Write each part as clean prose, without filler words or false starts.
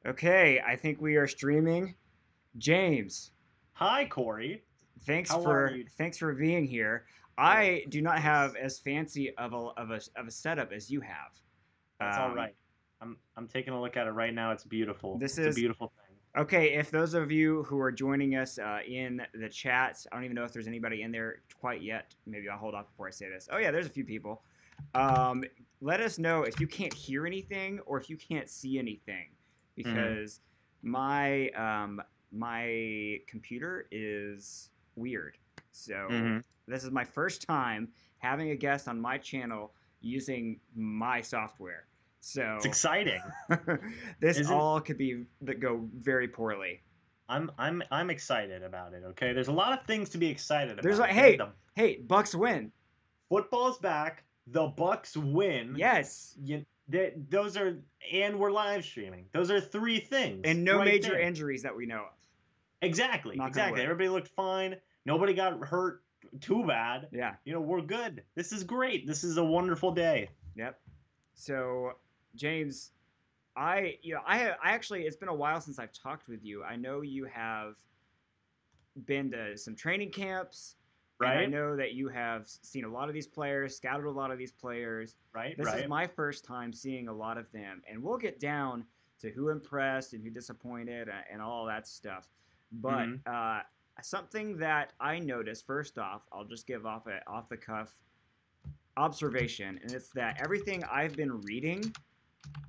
Okay, I think we are streaming. James, Hi, Corey. How are you? thanks for being here. Oh, I of do not have course. as fancy of a setup as you have. That's all Um, right. I'm taking a look at it right now. It's beautiful. this It's a is beautiful thing. okay. If those of you who are joining us in the chats, I don't even know if there's anybody in there quite yet. Maybe I'll hold off before I say this. Oh yeah, there's a few people. Um, Let us know if you can't hear anything or if you can't see anything, Hmm. because my computer is weird. So Hmm. this is my first time having a guest on my channel using my software. It's So exciting, this isn't? all could be that go very poorly. I'm excited about it. Okay, there's a lot of things to be excited There's about. like, Okay, hey, the hey, Bucks win. football's back. The Bucks win. Yes, Those are, and we're live streaming. Those are three things and no right major there. injuries that we know of. Exactly, Knock on exactly. wood. Everybody looked fine. Nobody got hurt too bad. Yeah. We're good. This is great. This is a wonderful day. Yep. So, James, I actually it's been a while since I've talked with you. I know you have been to some training camps, and I Right? know that you have seen a lot of these players, scouted a lot of these players. Right? This is Right? my first time seeing a lot of them, and we'll get down to who impressed and who disappointed and all that stuff. But Hmm. something that I noticed first off, I'll just give off a off the cuff observation, and it's that everything I've been reading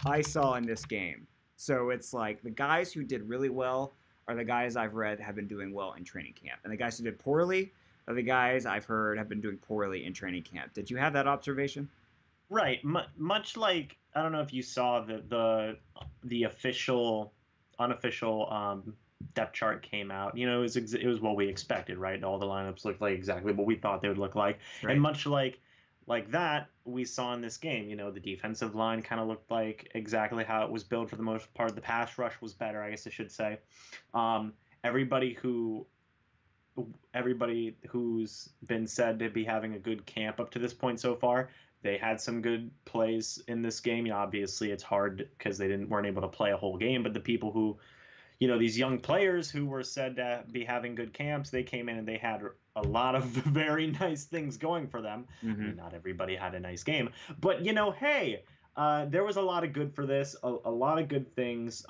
I saw in this game. So it's like the guys who did really well are the guys I've read have been doing well in training camp, and the guys who did poorly are the guys I've heard have been doing poorly in training camp. Did you have that observation? Right. Much like I don't know if you saw the official, unofficial depth chart came out. It was what we expected, right? All the lineups looked like exactly what we thought they would look like, and Right. much like that we saw in this game. The defensive line kind of looked like exactly how it was built for the most part. The pass rush was better, I guess I should say. Um, everybody who everybody who's been said to be having a good camp up to this point so far. They had some good plays in this game. Obviously, it's hard because they didn't weren't able to play a whole game. But the people who, these young players who were said to be having good camps, they came in and they had a lot of very nice things going for them. I Mm-hmm. mean, not everybody had a nice game, but hey, there was a lot of good for this. A lot of good things.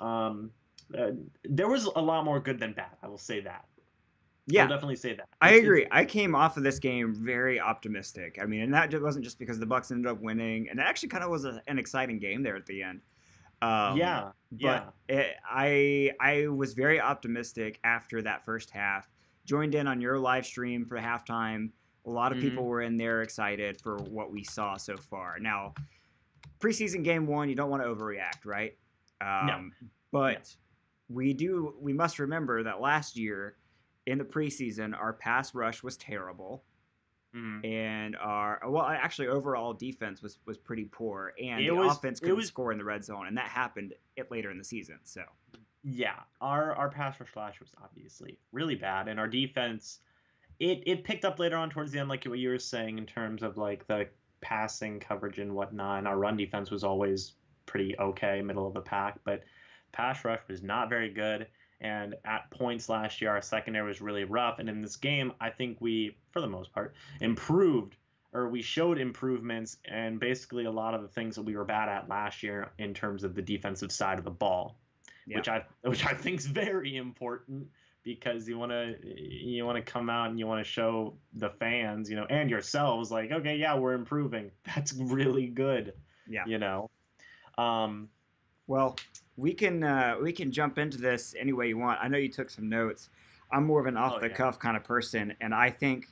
There was a lot more good than bad. I will say that. I will Yeah, definitely say that. I It's agree. I came off of this game very optimistic. I mean, and that wasn't just because the Bucks ended up winning, and it actually kind of was an exciting game there at the end. Yeah, But yeah. I was very optimistic after that first half. Joined in on your live stream for halftime. A lot of Hmm. people were in there excited for what we saw so far. Now, preseason game one, you don't want to overreact, right? No, Um, no. but we must remember that last year in the preseason, our pass rush was terrible, Hmm. and our well, actually, overall defense was pretty poor, and It the was, offense it couldn't was, score in the red zone, and that happened later in the season. So yeah. Our pass rush last was obviously really bad, and our defense, it picked up later on towards the end, like what you were saying in terms of like the passing coverage and whatnot. And our run defense was always pretty okay, middle of the pack, but pass rush was not very good. And at points last year, our secondary was really rough. And in this game, I think we, for the most part, improved or we showed improvements and basically a lot of the things that we were bad at last year in terms of the defensive side of the ball, yeah, which I think is very important because you want to come out and you want to show the fans, and yourselves like, okay, yeah, we're improving. That's really good, yeah. you know. Um, Well, we can jump into this any way you want. I know you took some notes. I'm more of an off oh the yeah. cuff kind of person, and I think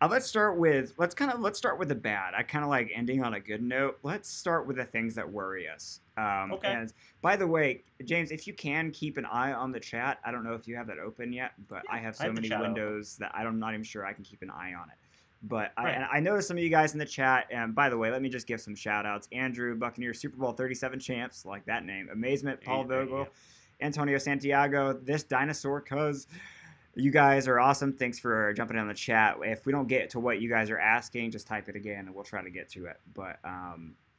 let's start with the bad. I kind of like ending on a good note. Let's start with the things that worry us. Okay. And by the way, James, if you can keep an eye on the chat, I don't know if you have that open yet, but Yeah, I have I so have the many chat open. windows that I'm not even sure I can keep an eye on it. But Right. I noticed some of you guys in the chat. And by the way, let me just give some shout outs. Andrew, Buccaneers Super Bowl 37 champs, like that name. Amazement, Paul There you Vogel, go. Antonio Santiago, this dinosaur cuz. You guys are awesome. Thanks for jumping in on the chat. If we don't get to what you guys are asking, just type it again and we'll try to get to it. But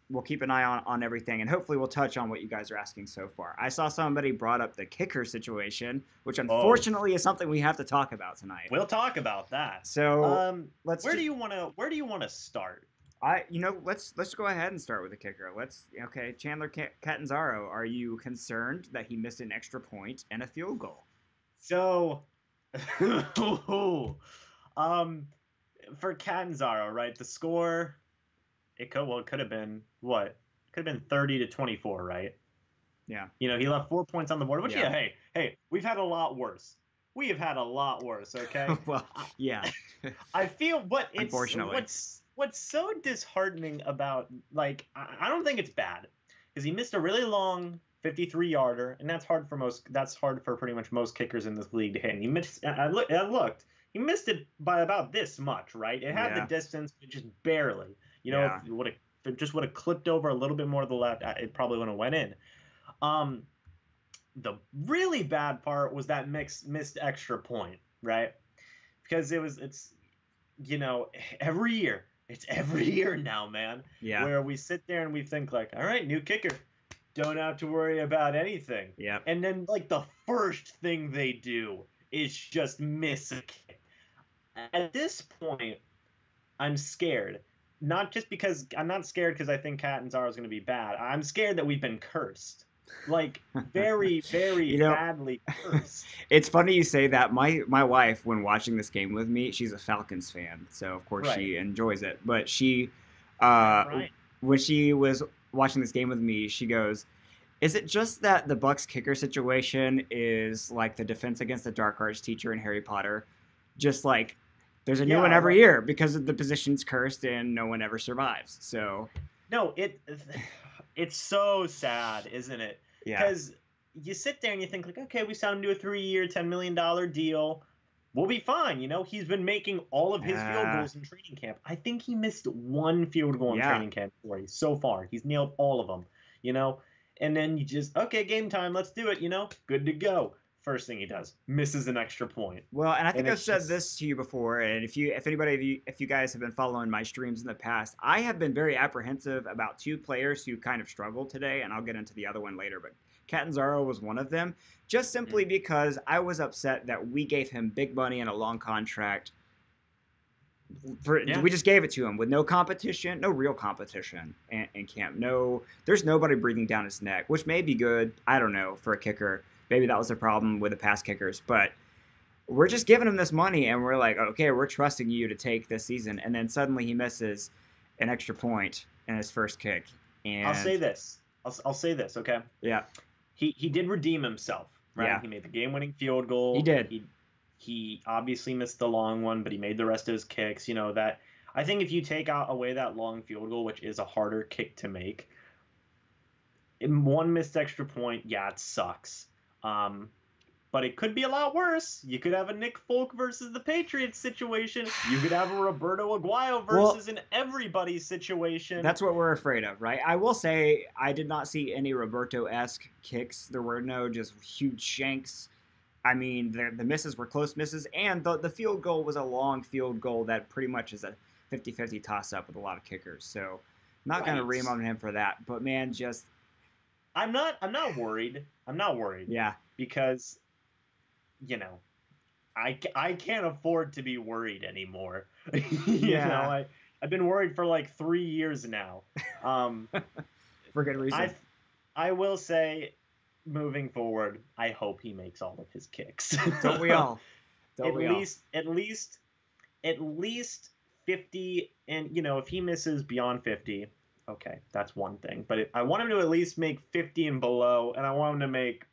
we'll keep an eye on everything, and hopefully we'll touch on what you guys are asking so far. I saw somebody brought up the kicker situation, which unfortunately is something we have to talk about tonight. We'll talk about that. So where do you want to start? Let's go ahead and start with the kicker. Okay, Chandler Catanzaro, are you concerned that he missed an extra point and a field goal? So, for Catanzaro, right, the score, it could have been what? Could have been 30-24, right? Yeah. He left 4 points on the board, which hey, we've had a lot worse. We have had a lot worse, okay? Well, yeah. I feel unfortunately. What's so disheartening about, like, I don't think it's bad, because he missed a really long 53-yarder, and that's hard for pretty much most kickers in this league to hit. And he missed. I looked. He missed it by about this much, right? It had the distance, but just barely. If it just would have clipped over a little bit more to the left, it probably wouldn't have went in. The really bad part was that missed extra point, right? Because it's every year. It's every year now, man. Yeah. Where we sit there and we think like, all right, new kicker. Don't have to worry about anything. Yeah. And then, like, the first thing they do is just miss a kick. At this point, I'm scared. Not just because I'm not scared because I think Catanzaro is going to be bad. I'm scared that we've been cursed. Like, very, very badly cursed. It's funny you say that. My wife, when watching this game with me, she's a Falcons fan, so of course she enjoys it. But she, when she was watching this game with me, she goes, "Is it just that the Bucs kicker situation is like the Defense Against the Dark Arts teacher in Harry Potter? Just like there's a new one every year because the position's cursed and no one ever survives." So no, it's so sad, isn't it? Yeah. Because you sit there and you think, like, okay, we signed him to a 3-year, $10 million deal. We'll be fine. He's been making all of his field goals in training camp. I think he missed one field goal in training camp so far. He's nailed all of them, And then you just, okay, game time, let's do it, good to go. First thing he does, misses an extra point. Well, and I think I've said this to you before, and if you guys have been following my streams in the past, I have been very apprehensive about two players who kind of struggled today, and I'll get into the other one later, but Catanzaro was one of them, just simply because I was upset that we gave him big money and a long contract. We just gave it to him with no competition, no real competition in camp. There's nobody breathing down his neck, which may be good. I don't know, for a kicker. Maybe that was the problem with the pass kickers, but we're just giving him this money and we're like, okay, we're trusting you to take this season. And then suddenly he misses an extra point in his first kick. And I'll say this. I'll say this, okay? Yeah. He did redeem himself, right? Yeah. He made the game-winning field goal. He did. He obviously missed the long one, but he made the rest of his kicks. That I think if you take away that long field goal, which is a harder kick to make, one missed extra point, it sucks. But it could be a lot worse. You could have a Nick Folk versus the Patriots situation. You could have a Roberto Aguayo versus an everybody situation. That's what we're afraid of, right? I will say I did not see any Roberto-esque kicks. There were no just huge shanks. I mean, the misses were close misses, and the field goal was a long field goal that pretty much is a 50-50 toss-up with a lot of kickers. So not going to ream on him for that. But, man, just... I'm not worried. I'm not worried. Yeah. Because, I can't afford to be worried anymore. I've been worried for like 3 years now. For good reason. I will say, moving forward, I hope he makes all of his kicks. Don't we all? At least 50, and if he misses beyond 50, okay, that's one thing. But I want him to at least make 50 and below, and I want him to make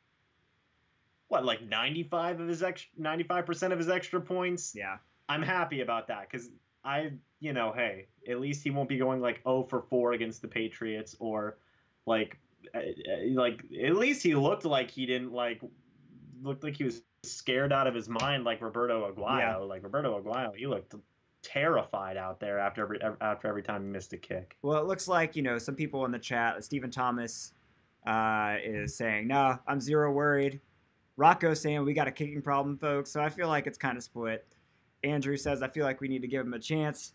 95% of his extra points. Yeah, I'm happy about that because hey, at least he won't be going like 0 for 4 against the Patriots, or like at least he looked like he didn't looked like he was scared out of his mind like Roberto Aguayo. Yeah. Like Roberto Aguayo, he looked terrified out there after every time he missed a kick. Well, it looks like some people in the chat, Stephen Thomas is saying, "No, I'm zero worried." Rocco's saying we got a kicking problem, folks. So I feel like it's kind of split. Andrew says I feel like we need to give him a chance.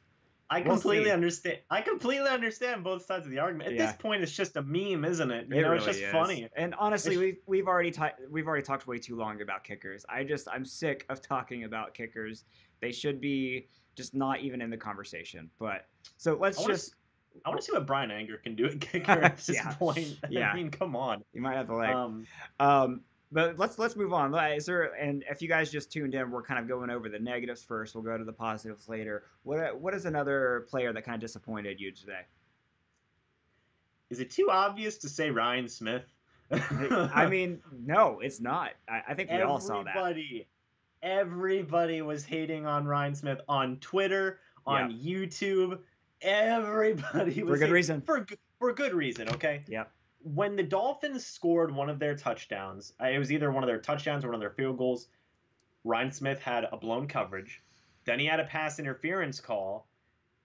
I We'll completely see. understand. I completely understand both sides of the argument. At Yeah. this point, it's just a meme, isn't it? It It's really just is. funny. And honestly, It's, we've already talked way too long about kickers. I'm sick of talking about kickers. They should be just not even in the conversation. But so let's I want to. just I want to see what Brian Anger can do at kicker at this yeah. point. I Yeah. mean, come on. You might have to like Um, but let's move on. Is there, and if you guys just tuned in, we're kind of going over the negatives first. We'll go to the positives later. What is another player that kind of disappointed you today? is it too obvious to say Ryan Smith? I mean, no, it's not. I think we all saw that. Everybody was hating on Ryan Smith on Twitter, on YouTube. Everybody was for good reason. For good reason. Okay. Yeah. When the Dolphins scored one of their touchdowns, it was either one of their touchdowns or one of their field goals. Ryan Smith had a blown coverage. Then he had a pass interference call,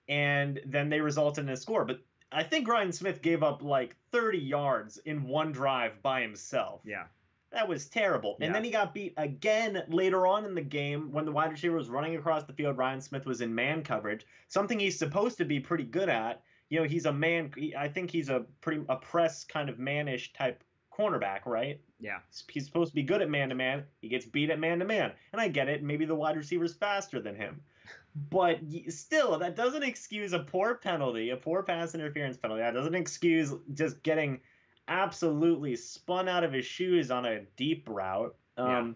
and then they resulted in a score. But I think Ryan Smith gave up like 30 yards in one drive by himself. Yeah. That was terrible. Yeah. And then he got beat again later on in the game when the wide receiver was running across the field. Ryan Smith was in man coverage, something he's supposed to be pretty good at. You know, he's a man. I think he's a press kind of manish type cornerback, right? Yeah. He's supposed to be good at man-to-man. He gets beat at man-to-man. And I get it. Maybe the wide receiver's faster than him. But still, that doesn't excuse a poor penalty, a poor pass interference penalty. That doesn't excuse just getting absolutely spun out of his shoes on a deep route. It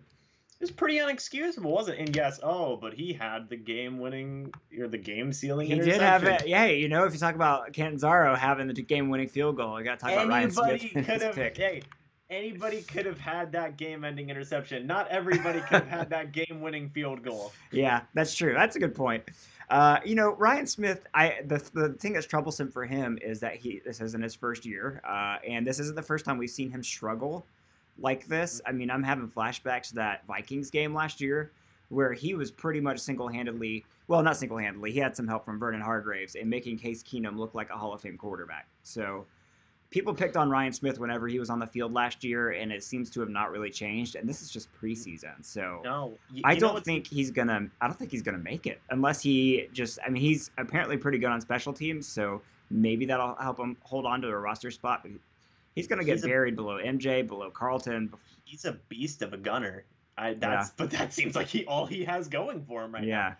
was pretty unexcusable, wasn't it? And yes, but he had the game-winning or the game-sealing interception. He did have it. Yeah, you know, if you talk about Canzaro having the game-winning field goal, you got to talk about Ryan Smith. Anybody could have had that game-ending interception. Not everybody could have had that game-winning field goal. Yeah, that's true. That's a good point. You know, Ryan Smith, the thing that's troublesome for him is that this isn't his first year, and this isn't the first time we've seen him struggle like this. I mean, I'm having flashbacks to that Vikings game last year where he was pretty much single-handedly, well, not single-handedly, he had some help from Vernon Hargraves in making Case Keenum look like a Hall of Fame quarterback. So people picked on Ryan Smith whenever he was on the field last year, and it seems to have not really changed. And this is just preseason, so I don't think he's gonna make it unless he's apparently pretty good on special teams, so maybe that'll help him hold on to a roster spot. But he's gonna get buried below MJ, below Carlton. He's a beast of a gunner. But that seems like all he has going for him right now.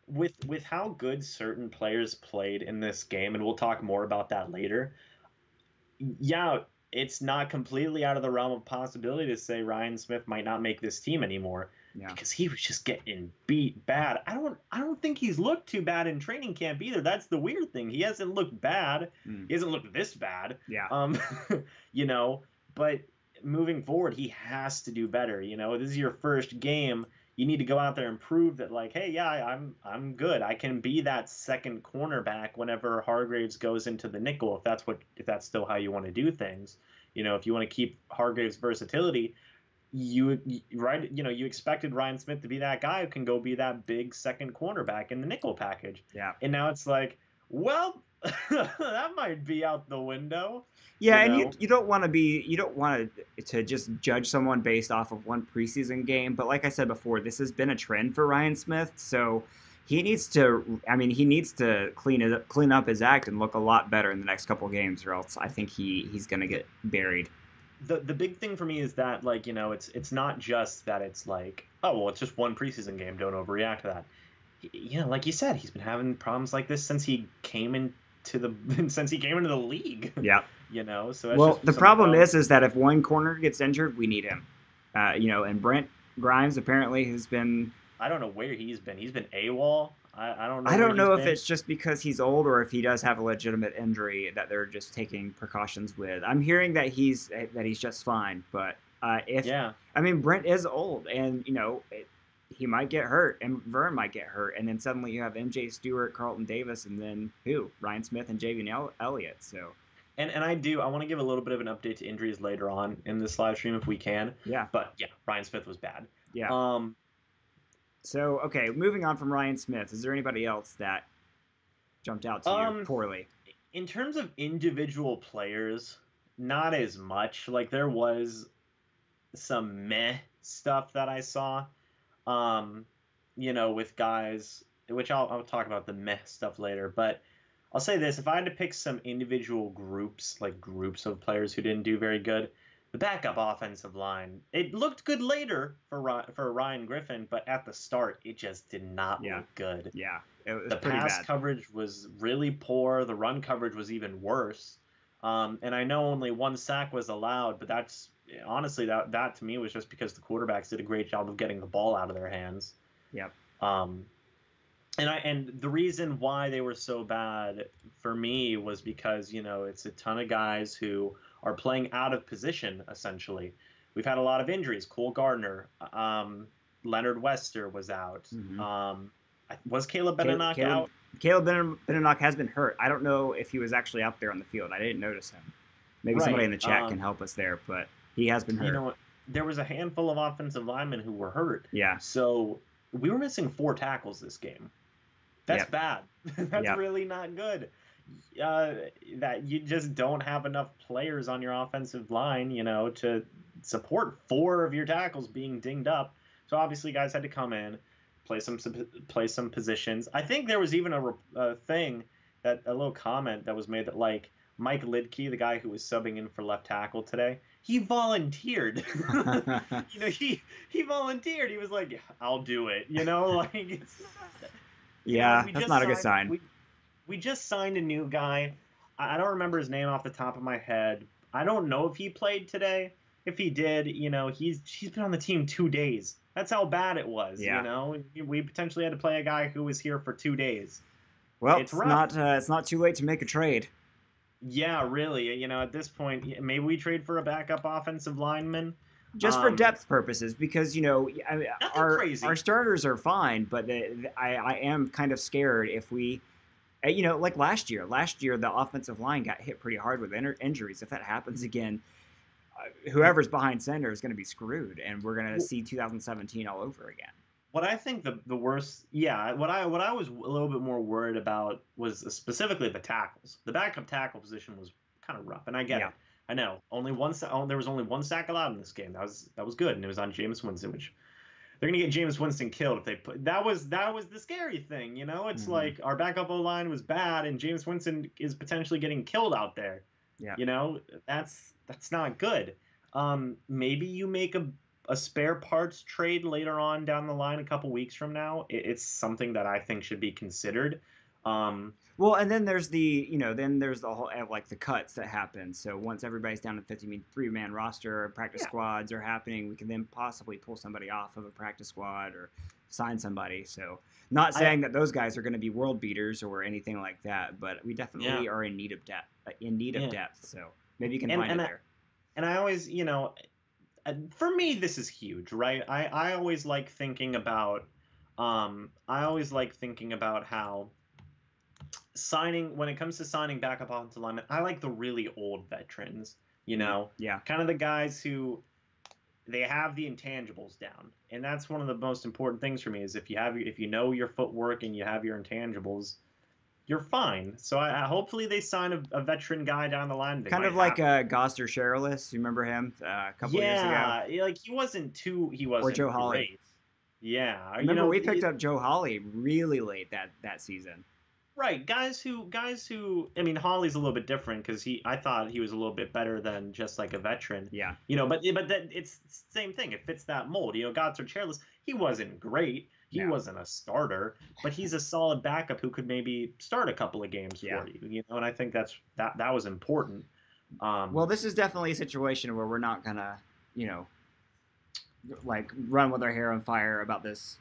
With how good certain players played in this game, and we'll talk more about that later. Yeah, it's not completely out of the realm of possibility to say Ryan Smith might not make this team anymore because he was just getting beat bad. I don't think he's looked too bad in training camp either. That's the weird thing. He hasn't looked bad. He hasn't looked this bad. Yeah. You know, but moving forward, he has to do better. You know, this is your first game. You need to go out there and prove that, like, hey, yeah, I'm good. I can be that second cornerback whenever Hargraves goes into the nickel, if that's still how you want to do things. You know, if you want to keep Hargraves' versatility, you expected Ryan Smith to be that guy who can go be that big second cornerback in the nickel package. Yeah. And now it's like, well, that might be out the window. Yeah, and you don't want to just judge someone based off of one preseason game. But like I said before, this has been a trend for Ryan Smith, so he needs to clean up his act and look a lot better in the next couple of games, or else I think he's gonna get buried. The big thing for me is that, like, you know, it's not just that it's like, oh well, it's just one preseason game, don't overreact to that. You know, like you said, he's been having problems like this since he came into the league. Yeah. You know, so the problem is that if one corner gets injured, we need him. You know, and Brent Grimes apparently has been. I don't know where he's been. He's been AWOL. I don't know. I don't know if it's just because he's old or if he does have a legitimate injury that they're just taking precautions with. I'm hearing that he's just fine, but Brent is old, and you know. He might get hurt, and Vern might get hurt, and then suddenly you have MJ Stewart, Carlton Davis, and then Ryan Smith and Javian Elliott. So, and I want to give a little bit of an update to injuries later on in this live stream if we can. Yeah. But yeah, Ryan Smith was bad. Yeah. So okay, moving on from Ryan Smith, is there anybody else that jumped out to you poorly? In terms of individual players, not as much. Like there was some meh stuff that I saw. You know, with guys which I'll talk about the meh stuff later, but I'll say this: if I had to pick some individual groups, like groups of players who didn't do very good, the backup offensive line, it looked good later for Ryan Griffin, but at the start, it just did not look good. Yeah, it was the pretty pass bad. coverage was really poor. The run coverage was even worse. And I know only 1 sack was allowed, but that's honestly that to me was just because the quarterbacks did a great job of getting the ball out of their hands. Yep. And the reason why they were so bad for me was because it's a ton of guys who are playing out of position essentially. We've had a lot of injuries. Cole Gardner, Leonard Wester was out. Mm-hmm. Was Caleb Benenoch out? Caleb Benenoch has been hurt. I don't know if he was actually out there on the field. I didn't notice him. Maybe somebody in the chat can help us there, but he has been hurt. There was a handful of offensive linemen who were hurt. Yeah. So we were missing 4 tackles this game. That's bad. That's really not good. That you just don't have enough players on your offensive line, to support 4 of your tackles being dinged up. So obviously guys had to come in, play some positions. I think there was even a thing, a little comment that was made that like Mike Lidke, the guy who was subbing in for left tackle today, he volunteered. He volunteered. He was like, "I'll do it." Like that's not a good sign. We just signed a new guy. I don't remember his name off the top of my head. I don't know if he played today. If he did, he's been on the team 2 days. That's how bad it was. We potentially had to play a guy who was here for 2 days. Well, it's not too late to make a trade. Yeah, really. At this point, maybe we trade for a backup offensive lineman. Just for depth purposes, because our starters are fine, but I am kind of scared if we, like last year. Last year, the offensive line got hit pretty hard with injuries. If that happens again, whoever's behind center is going to be screwed, and we're going to see 2017 all over again. What I think the worst, what I was a little bit more worried about was specifically the tackles. The backup tackle position was kind of rough, and I get it. I know there was only 1 sack allowed in this game. That was good, and it was on Jameis Winston, which they're gonna get Jameis Winston killed if they put. That was the scary thing, It's like our backup O line was bad, and Jameis Winston is potentially getting killed out there. Yeah, that's not good. Maybe you make a spare parts trade later on down the line a couple weeks from now. It's something that I think should be considered. Well, and then there's the whole like the cuts that happen. So once everybody's down to 53-man roster, practice squads are happening, we can then possibly pull somebody off of a practice squad or sign somebody. So not saying that those guys are going to be world beaters or anything like that, but we definitely are in need of depth. So maybe you can find it there. And I always, for me, this is huge, right? I always like thinking about how when it comes to signing backup offensive linemen, I like the really old veterans, kind of the guys who they have the intangibles down. And that's one of the most important things for me is if you know your footwork and you have your intangibles, you're fine. So I hopefully they sign a veteran guy down the line. Kind of like Goster Sherilis. You remember him a couple years ago? Yeah, like he wasn't or Joe Hawley. Yeah, remember we picked up Joe Hawley really late that season. Right, guys who. I mean, Hawley's a little bit different because I thought he was a little bit better than just like a veteran. Yeah. But that it's the same thing. It fits that mold. Goddard Chairless, he wasn't great. He wasn't a starter, but he's a solid backup who could maybe start a couple of games for you. And I think that was important. Well, this is definitely a situation where we're not gonna, like run with our hair on fire about this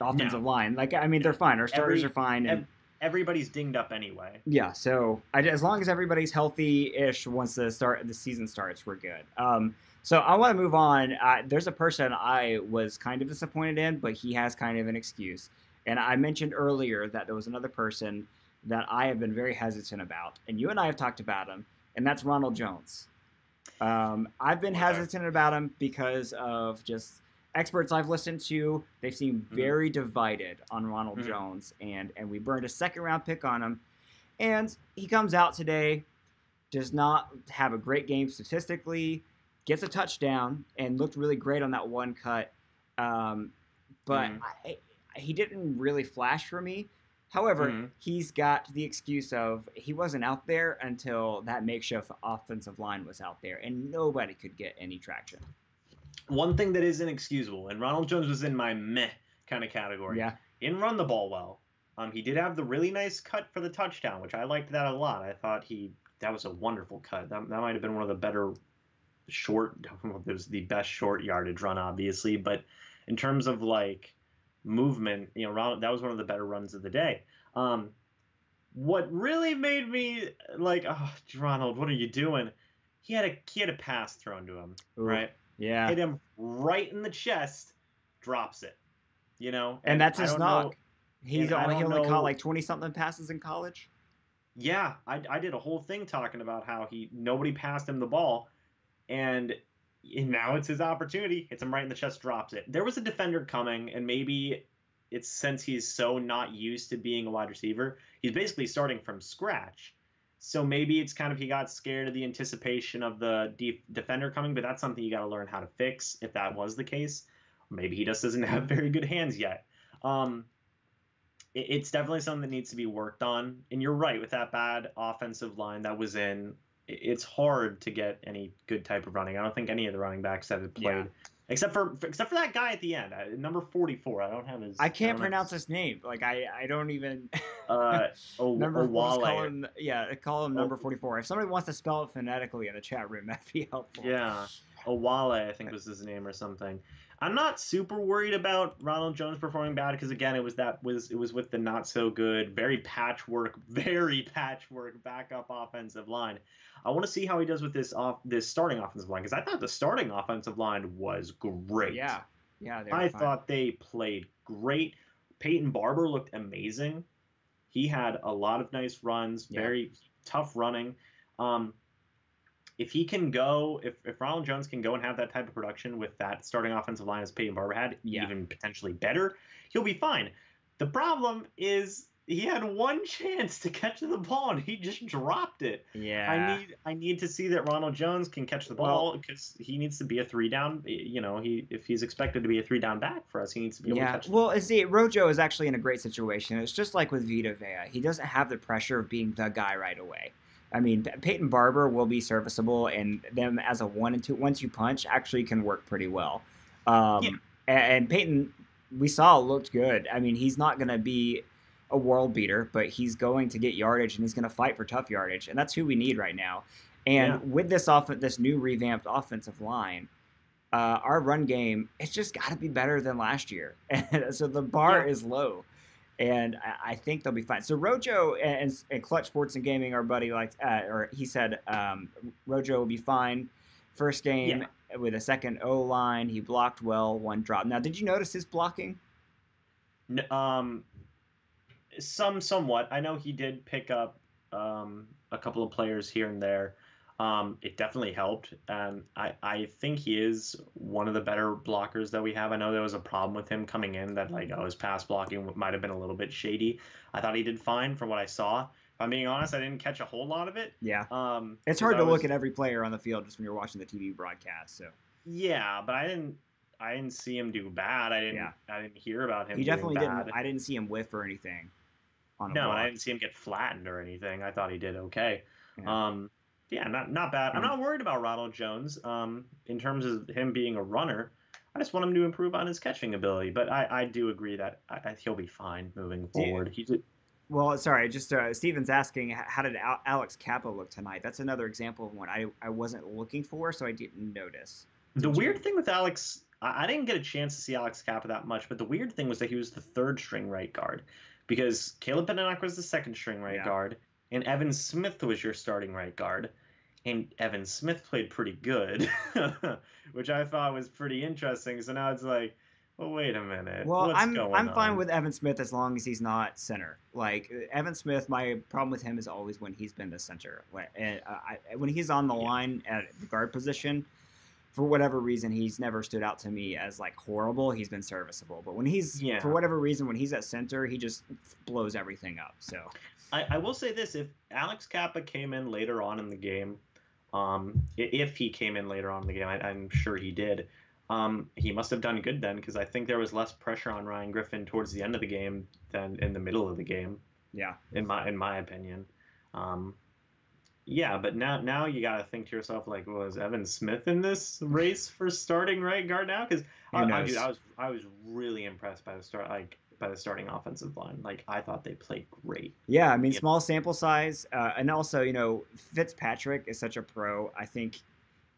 offensive line. Like, I mean, they're fine. Our starters are fine, and everybody's dinged up anyway. Yeah, so as long as everybody's healthy-ish once the season starts, we're good. So I want to move on. There's a person I was kind of disappointed in, but he has kind of an excuse. And I mentioned earlier that there was another person that I have been very hesitant about, and you and I have talked about him, and that's Ronald Jones. I've been hesitant about him because of just experts I've listened to. They seem very divided on Ronald Jones, and we burned a second-round pick on him. And he comes out today, does not have a great game statistically, gets a touchdown, and looked really great on that one cut. But he didn't really flash for me. However, he's got the excuse of he wasn't out there until that makeshift offensive line was out there, and nobody could get any traction. One thing that is inexcusable, and Ronald Jones was in my meh kind of category. Yeah. He didn't run the ball well. He did have the really nice cut for the touchdown, which I liked that a lot. I thought that was a wonderful cut. That might have been one of the better it was the best short yardage run, obviously, but in terms of like movement, Ronald, that was one of the better runs of the day. What really made me like, oh, Ronald, what are you doing? He had a pass thrown to him, right? Yeah. Hit him right in the chest, drops it. And that's his knock. He only caught like 20-something passes in college. Yeah, I did a whole thing talking about how nobody passed him the ball, and now it's his opportunity. Hits him right in the chest, drops it. There was a defender coming, and maybe it's since he's so not used to being a wide receiver, he's basically starting from scratch. So maybe it's kind of he got scared of the anticipation of the defender coming, but that's something you got to learn how to fix if that was the case. Maybe he just doesn't have very good hands yet. It's definitely something that needs to be worked on. And you're right, with that bad offensive line that was in, it's hard to get any good type of running. I don't think any of the running backs that have played, except for that guy at the end, number 44. I don't have his. I can't pronounce his name. Like I don't even. Number call him number 44. If somebody wants to spell it phonetically in the chat room, that'd be helpful. Yeah, Owale, I think was his name or something. I'm not super worried about Ronald Jones performing bad because again, it was with the not so good, very patchwork backup offensive line. I want to see how he does with this starting offensive line because I thought the starting offensive line was great. Yeah, I thought they played great. Peyton Barber looked amazing. He had a lot of nice runs, very tough running. If he can go, if Ronald Jones can go and have that type of production with that starting offensive line as Peyton Barber had, even potentially better, he'll be fine. The problem is he had one chance to catch the ball and he just dropped it. Yeah. I need to see that Ronald Jones can catch the ball because he needs to be a 3-down. If he's expected to be a 3-down back for us, he needs to be able to catch. Well, see, Rojo is actually in a great situation. It's just like with Vita Vea. He doesn't have the pressure of being the guy right away. I mean, Peyton Barber will be serviceable, and them as a 1-2 punch actually can work pretty well. And Peyton, we saw, looked good. I mean, he's not going to be a world beater, but he's going to get yardage, and he's going to fight for tough yardage, and that's who we need right now. And with this new revamped offensive line, our run game, it's just got to be better than last year. So the bar is low. And I think they'll be fine. So Rojo and Clutch Sports and Gaming, our buddy, he said Rojo will be fine. First game with a second O-line. He blocked well, one drop. Now, did you notice his blocking? Somewhat. I know he did pick up a couple of players here and there. It definitely helped. I think he is one of the better blockers that we have. I know there was a problem with him coming in that his pass blocking might have been a little bit shady. I thought he did fine from what I saw. If I'm being honest, I didn't catch a whole lot of it. Yeah. It's hard to look at every player on the field just when you're watching the TV broadcast. So. Yeah, but I didn't see him do bad. I didn't hear about him. He definitely doing bad. didn't. I didn't see him whiff or anything. And I didn't see him get flattened or anything. I thought he did okay. Yeah. Not bad. I'm not worried about Ronald Jones in terms of him being a runner. I just want him to improve on his catching ability. But I do agree that he'll be fine moving forward. Well, sorry, just Steven's asking, how did Alex Kappa look tonight? That's another example of one I wasn't looking for, so I didn't notice. The weird thing with Alex, I didn't get a chance to see Alex Kappa that much, but the weird thing was that he was the third-string right guard because Caleb Beninac was the second-string right guard. And Evan Smith was your starting right guard. And Evan Smith played pretty good, which I thought was pretty interesting. So now it's like, well, wait a minute. Well, I'm fine with Evan Smith as long as he's not center. Like, Evan Smith, my problem with him is always when he's been the center. When he's on the line at the guard position, for whatever reason, he's never stood out to me as horrible. He's been serviceable. But when he's, for whatever reason, when he's at center, he just blows everything up. So. I will say this: if Alex Kappa came in later on in the game, if he came in later on in the game, I'm sure he did. He must have done good then, because I think there was less pressure on Ryan Griffin towards the end of the game than in the middle of the game. Yeah. In my opinion. Yeah, but now you got to think to yourself, like, was Evan Smith in this race for starting right guard now? Because I was really impressed by the starting offensive line. Like, I thought they played great. Yeah, I mean, small sample size, and also, Fitzpatrick is such a pro. I think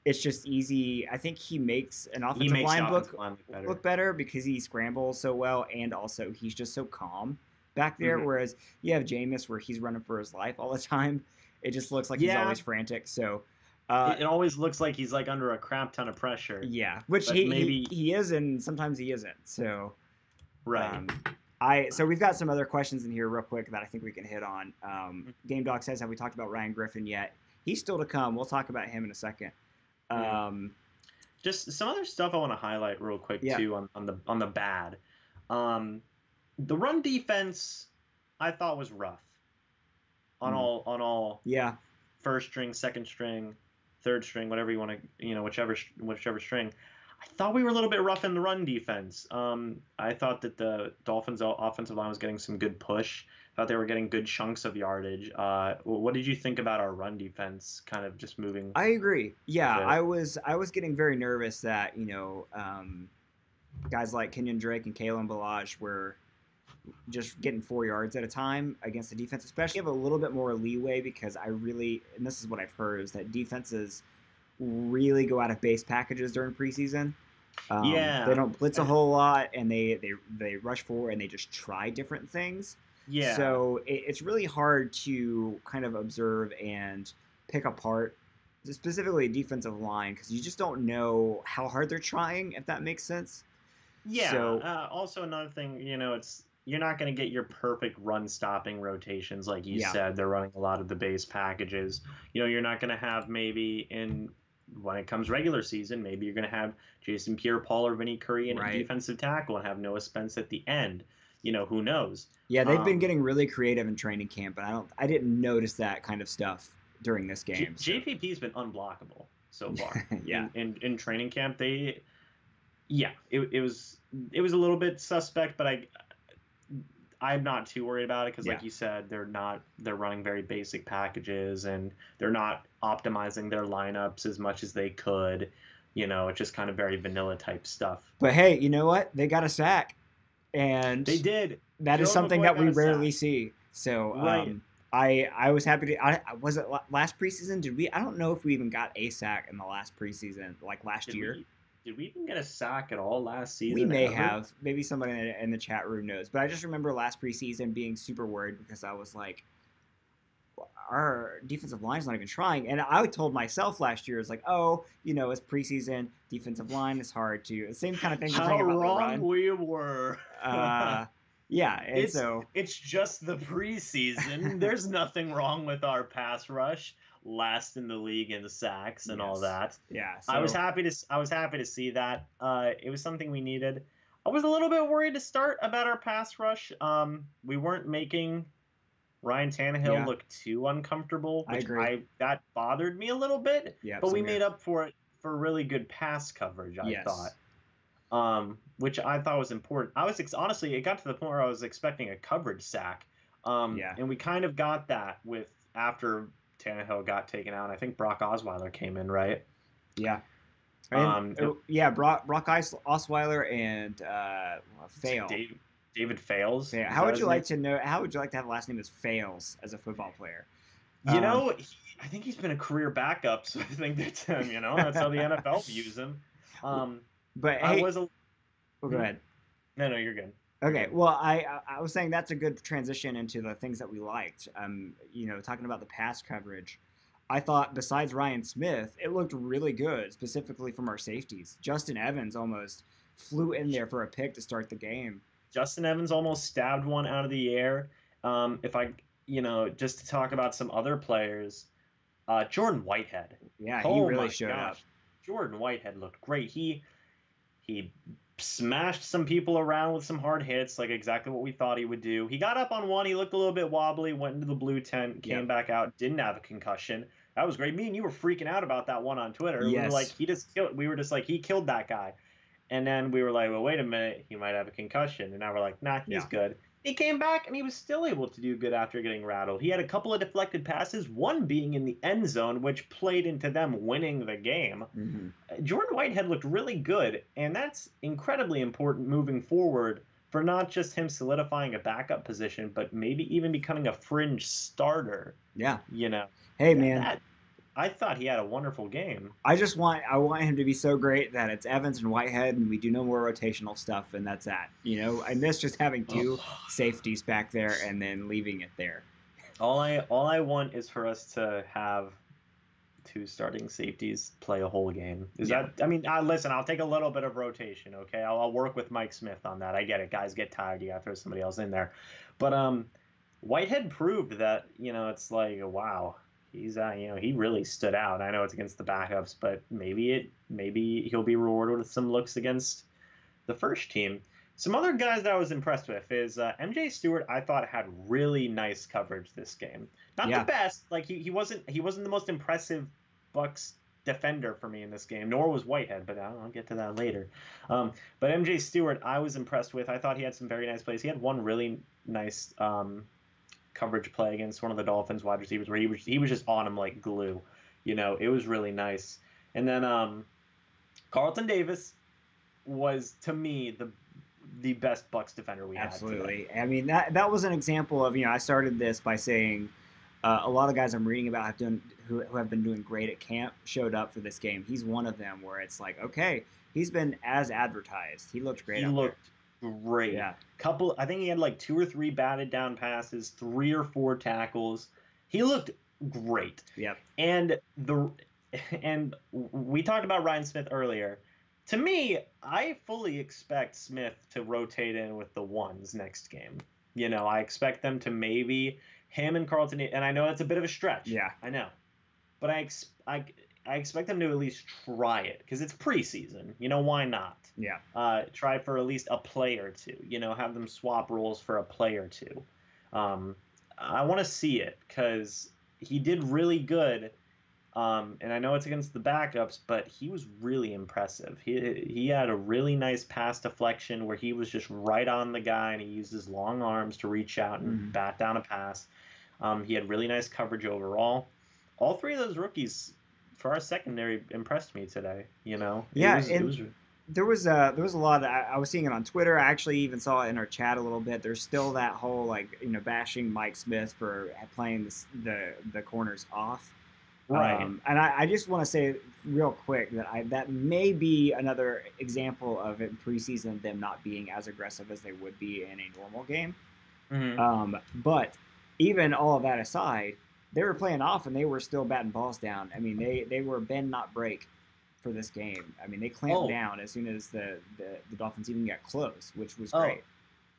it's just easy. I think he makes an offensive line look better because he scrambles so well, and also he's just so calm back there. Whereas you have Jameis, where he's running for his life all the time. It just looks like he's always frantic. So it always looks like he's like under a crap ton of pressure. Yeah, which he is, and sometimes he isn't. So right. So we've got some other questions in here real quick that I think we can hit on. Game Doc says, have we talked about Ryan Griffin yet? He's still to come. We'll talk about him in a second. Just some other stuff I want to highlight real quick too on the bad. The run defense I thought was rough. On all first string, second string, third string, whatever you want to, whichever string. I thought we were a little bit rough in the run defense. I thought that the Dolphins' offensive line was getting some good push. I thought they were getting good chunks of yardage. What did you think about our run defense kind of just moving? I agree. Yeah, I was getting very nervous that, guys like Kenyon Drake and Kalen Ballage were just getting 4 yards at a time against the defense, especially have a little bit more leeway because and this is what I've heard, is that defenses really go out of base packages during preseason. They don't blitz a whole lot, and they rush forward and they just try different things. Yeah. So it's really hard to kind of observe and pick apart specifically defensive line because you just don't know how hard they're trying, if that makes sense. Yeah. So, also another thing, you're not going to get your perfect run-stopping rotations, like you said. They're running a lot of the base packages. You're not going to have when it comes regular season, maybe you're going to have Jason Pierre-Paul or Vinny Curry in a defensive tackle and have Noah Spence at the end. Who knows? Yeah, they've been getting really creative in training camp, but I didn't notice that kind of stuff during this game. JPP's been unblockable so far. Yeah. In training camp, it was a little bit suspect, but I'm not too worried about it because, like you said, they're running very basic packages and they're not optimizing their lineups as much as they could. It's just kind of very vanilla type stuff. But hey, you know what? They got a sack, and they did. That is something that we rarely see. So I was happy to. Was it last preseason? I don't know if we even got a sack in the last preseason, like last year. Did we even get a sack at all last season? We may have. Maybe somebody in the chat room knows. But I just remember last preseason being super worried because I was like, our defensive line's not even trying. And I told myself last year, it's like, it's preseason, defensive line is hard to. Same kind of thing. How wrong we were. Yeah, and it's just the preseason. There's nothing wrong with our pass rush. Last in the league in the sacks and all that. Yeah, so. I was happy to see that. It was something we needed. I was a little bit worried to start about our pass rush. We weren't making Ryan Tannehill look too uncomfortable, which that bothered me a little bit. Yeah, but we made up for it for really good pass coverage. I thought, which I thought was important. Honestly, it got to the point where I was expecting a coverage sack. And we kind of got that after Tannehill got taken out. I think Brock Osweiler came in, right? Yeah. Brock Osweiler and Fail. David Fales. Yeah. How would you like to have a last name as Fales as a football player? I think he's been a career backup, so I think that's him. That's how the NFL views him. But hey, go ahead. No, you're good. Okay, well, I was saying that's a good transition into the things that we liked. Talking about the pass coverage, I thought besides Ryan Smith, it looked really good, specifically from our safeties. Justin Evans almost flew in there for a pick to start the game. Justin Evans almost stabbed one out of the air. Just to talk about some other players, Jordan Whitehead. Yeah, he really showed up. Jordan Whitehead looked great. He smashed some people around with some hard hits, like exactly what we thought he would do. He got up on one. He looked a little bit wobbly, went into the blue tent, came back out, didn't have a concussion. That was great. Me and you were freaking out about that one on Twitter. Yes. We were just like, he killed that guy. And then we were like, well, wait a minute, he might have a concussion. And now we're like, nah, he's good. He came back and he was still able to do good after getting rattled. He had a couple of deflected passes, one being in the end zone, which played into them winning the game. Jordan Whitehead looked really good, and that's incredibly important moving forward for not just him solidifying a backup position, but maybe even becoming a fringe starter. Yeah. You know. Hey, man. I thought he had a wonderful game. I want him to be so great that it's Evans and Whitehead, and we do no more rotational stuff, and that's that. You know, I miss just having two safeties back there and then leaving it there. All I want is for us to have two starting safeties play a whole game. That? I mean, listen, I'll take a little bit of rotation. Okay, I'll work with Mike Smith on that. I get it. Guys get tired. You got to throw somebody else in there. But Whitehead proved that, you know, it's like, wow. He's you know, he really stood out. I know it's against the backups, but maybe he'll be rewarded with some looks against the first team. Some other guys that I was impressed with is MJ Stewart. I thought had really nice coverage this game. Not the best, like he wasn't the most impressive Bucs defender for me in this game, nor was Whitehead, but I'll get to that later. But MJ Stewart, I was impressed with. I thought he had some very nice plays. He had one really nice coverage play against one of the Dolphins wide receivers where he was just on him like glue. You know, it was really nice. And then Carlton Davis was, to me, the best Bucs defender we had. Absolutely. I mean, that was an example of, you know, I started this by saying a lot of guys I'm reading about who have been doing great at camp showed up for this game. He's one of them where it's like, okay, he's been as advertised. He looked great. He looked great. Yeah. I think he had like 2 or 3 batted down passes, 3 or 4 tackles. He looked great. Yeah. And we talked about Ryan Smith earlier. To me, I fully expect Smith to rotate in with the ones next game. You know, I expect them to maybe him and Carlton, and I know that's a bit of a stretch. Yeah. I know. But I expect them to at least try it because it's preseason. You know, why not? Yeah. Try for at least a play or two. You know, have them swap roles for a play or two. I want to see it because he did really good. And I know it's against the backups, but he was really impressive. He had a really nice pass deflection where he was just right on the guy, and he used his long arms to reach out and bat down a pass. He had really nice coverage overall. All 3 of those rookies for our secondary impressed me today. You know, there was a lot. I was seeing it on Twitter. I actually even saw it in our chat a little bit. There's still that whole, like, you know, bashing Mike Smith for playing the corners off. Right. And I just want to say real quick that that may be another example of it in preseason, them not being as aggressive as they would be in a normal game. But even all of that aside, they were playing off and they were still batting balls down. I mean, they were bend not break for this game. I mean, they clamped down as soon as the Dolphins even got close, which was great.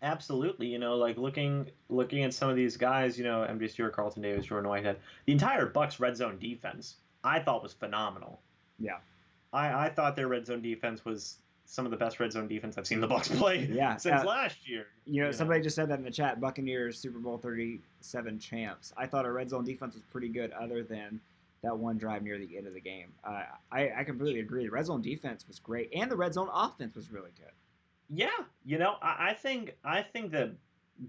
Absolutely. You know, like looking at some of these guys, you know, MJ Stewart, Carlton Davis, Jordan Whitehead, the entire Bucs red zone defense, I thought was phenomenal. Yeah. I thought their red zone defense was some of the best red zone defense I've seen the Bucs play since last year. You know, somebody just said that in the chat, Buccaneers Super Bowl 37 champs. I thought our red zone defense was pretty good other than that one drive near the end of the game. I completely agree. The red zone defense was great, and the red zone offense was really good. Yeah, you know, I think that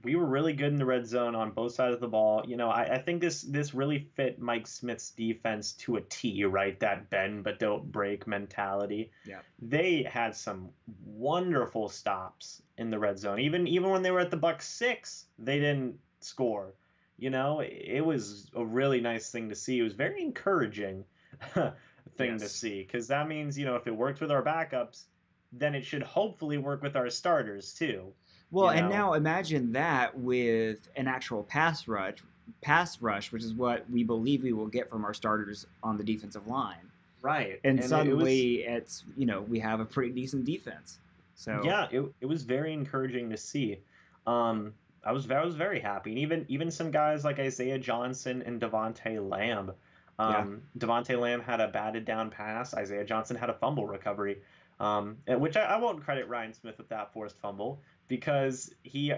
we were really good in the red zone on both sides of the ball. You know, I think this really fit Mike Smith's defense to a T, right? That bend but don't break mentality. Yeah. They had some wonderful stops in the red zone. Even when they were at the Bucs 6, they didn't score. You know, it was a really nice thing to see. It was very encouraging thing to see because that means, you know, if it worked with our backups, then it should hopefully work with our starters too. Well, and now imagine that with an actual pass rush, which is what we believe we will get from our starters on the defensive line. Right. And suddenly it's, you know, we have a pretty decent defense. So yeah, it was very encouraging to see. I was very happy. And even some guys like Isaiah Johnson and Devontae Lamb. Devontae Lamb had a batted down pass. Isaiah Johnson had a fumble recovery. Which I won't credit Ryan Smith with that forced fumble because the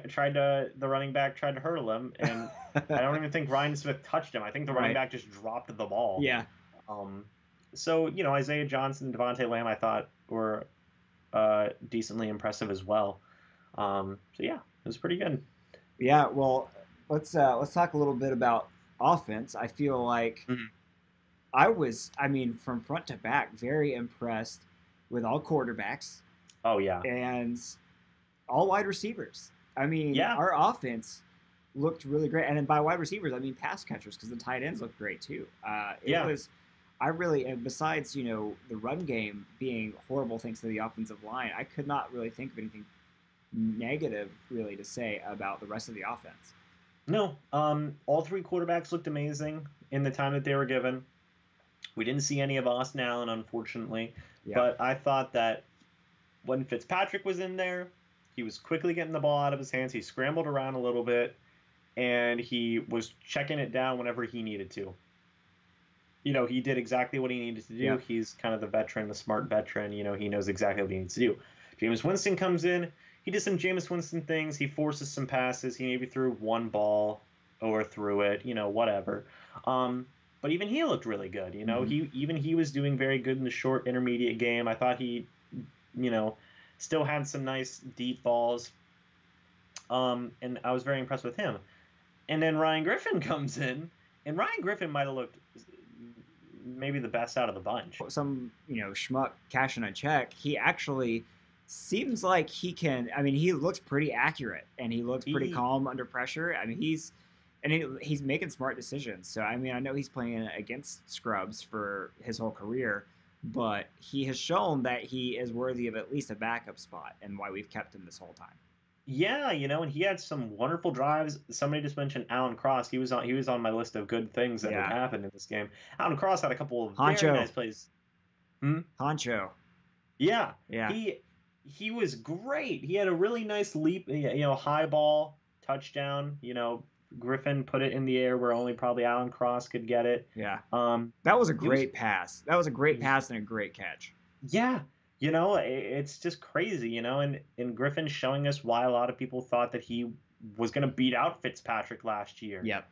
running back tried to hurdle him, and I don't even think Ryan Smith touched him. I think the running back just dropped the ball. Yeah. So, you know, Isaiah Johnson and Devontae Lamb, I thought were decently impressive as well. So yeah, it was pretty good. Yeah, well, let's talk a little bit about offense. I feel like Mhm. I mean, from front to back, very impressed with all quarterbacks Oh yeah, and all wide receivers. I mean, yeah, our offense looked really great, and then by wide receivers, I mean pass catchers because the tight ends looked great too. It yeah. was, I really, and besides the run game being horrible thanks to the offensive line, I could not really think of anything negative really to say about the rest of the offense. No, all three quarterbacks looked amazing in the time that they were given. We didn't see any of Austin Allen, unfortunately, Yeah, but I thought that when Fitzpatrick was in there, he was quickly getting the ball out of his hands. He scrambled around a little bit, and he was checking it down whenever he needed to. He did exactly what he needed to do. yeah. He's kind of the veteran, the smart veteran. He knows exactly what he needs to do. Jameis Winston comes in. He did some Jameis Winston things. He forces some passes. He maybe threw one ball or threw it, whatever. But even he looked really good. Mm-hmm. He was doing very good in the short intermediate game. I thought he, you know, still had some nice deep balls. And I was very impressed with him. And then Ryan Griffin comes in, and Ryan Griffin might have looked maybe the best out of the bunch. Some schmuck cashing a check. He actually seems like he can. I mean, he looks pretty accurate and he looks pretty calm under pressure. I mean, he's making smart decisions. So I mean, I know he's playing against scrubs for his whole career, but he has shown that he is worthy of at least a backup spot, and why we've kept him this whole time. Yeah, and he had some wonderful drives. Somebody just mentioned Alan Cross. He was on my list of good things that had happened in this game. Alan Cross had a couple of very nice plays. Honcho. Yeah. Yeah. He was great. He had a really nice leap, high ball touchdown. Griffin put it in the air where only probably Alan Cross could get it. Yeah. That was a great pass. That was a great pass and a great catch. Yeah. It's just crazy, and Griffin showing us why a lot of people thought that he was going to beat out Fitzpatrick last year. Yep.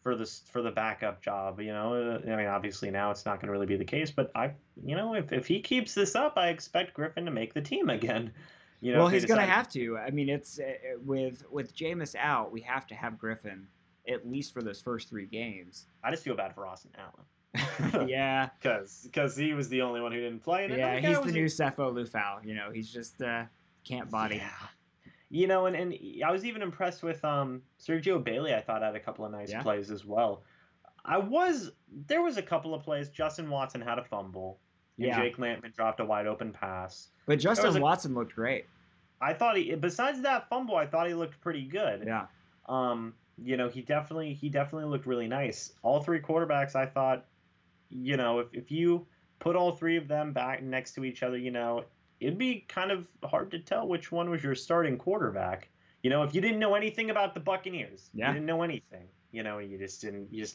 For the backup job. I mean, obviously now it's not going to really be the case, but if he keeps this up, I expect Griffin to make the team again. Well, he's going to have to. I mean, it's with Jameis out, we have to have Griffin at least for those first 3 games. I just feel bad for Austin Allen. Yeah, because he was the only one who didn't play. Yeah, he's the new Cepho Lufau. He's just can't body. Yeah. And I was even impressed with Sergio Bailey. I thought had a couple of nice plays as well. There was a couple of plays. Justin Watson had a fumble. And Jake Lampman dropped a wide open pass. But Justin Watson looked great. I thought besides that fumble, I thought he looked pretty good. Yeah. He definitely looked really nice. All 3 quarterbacks, I thought, if you put all 3 of them back next to each other, it'd be kind of hard to tell which one was your starting quarterback. If you didn't know anything about the Buccaneers, you didn't know anything. You just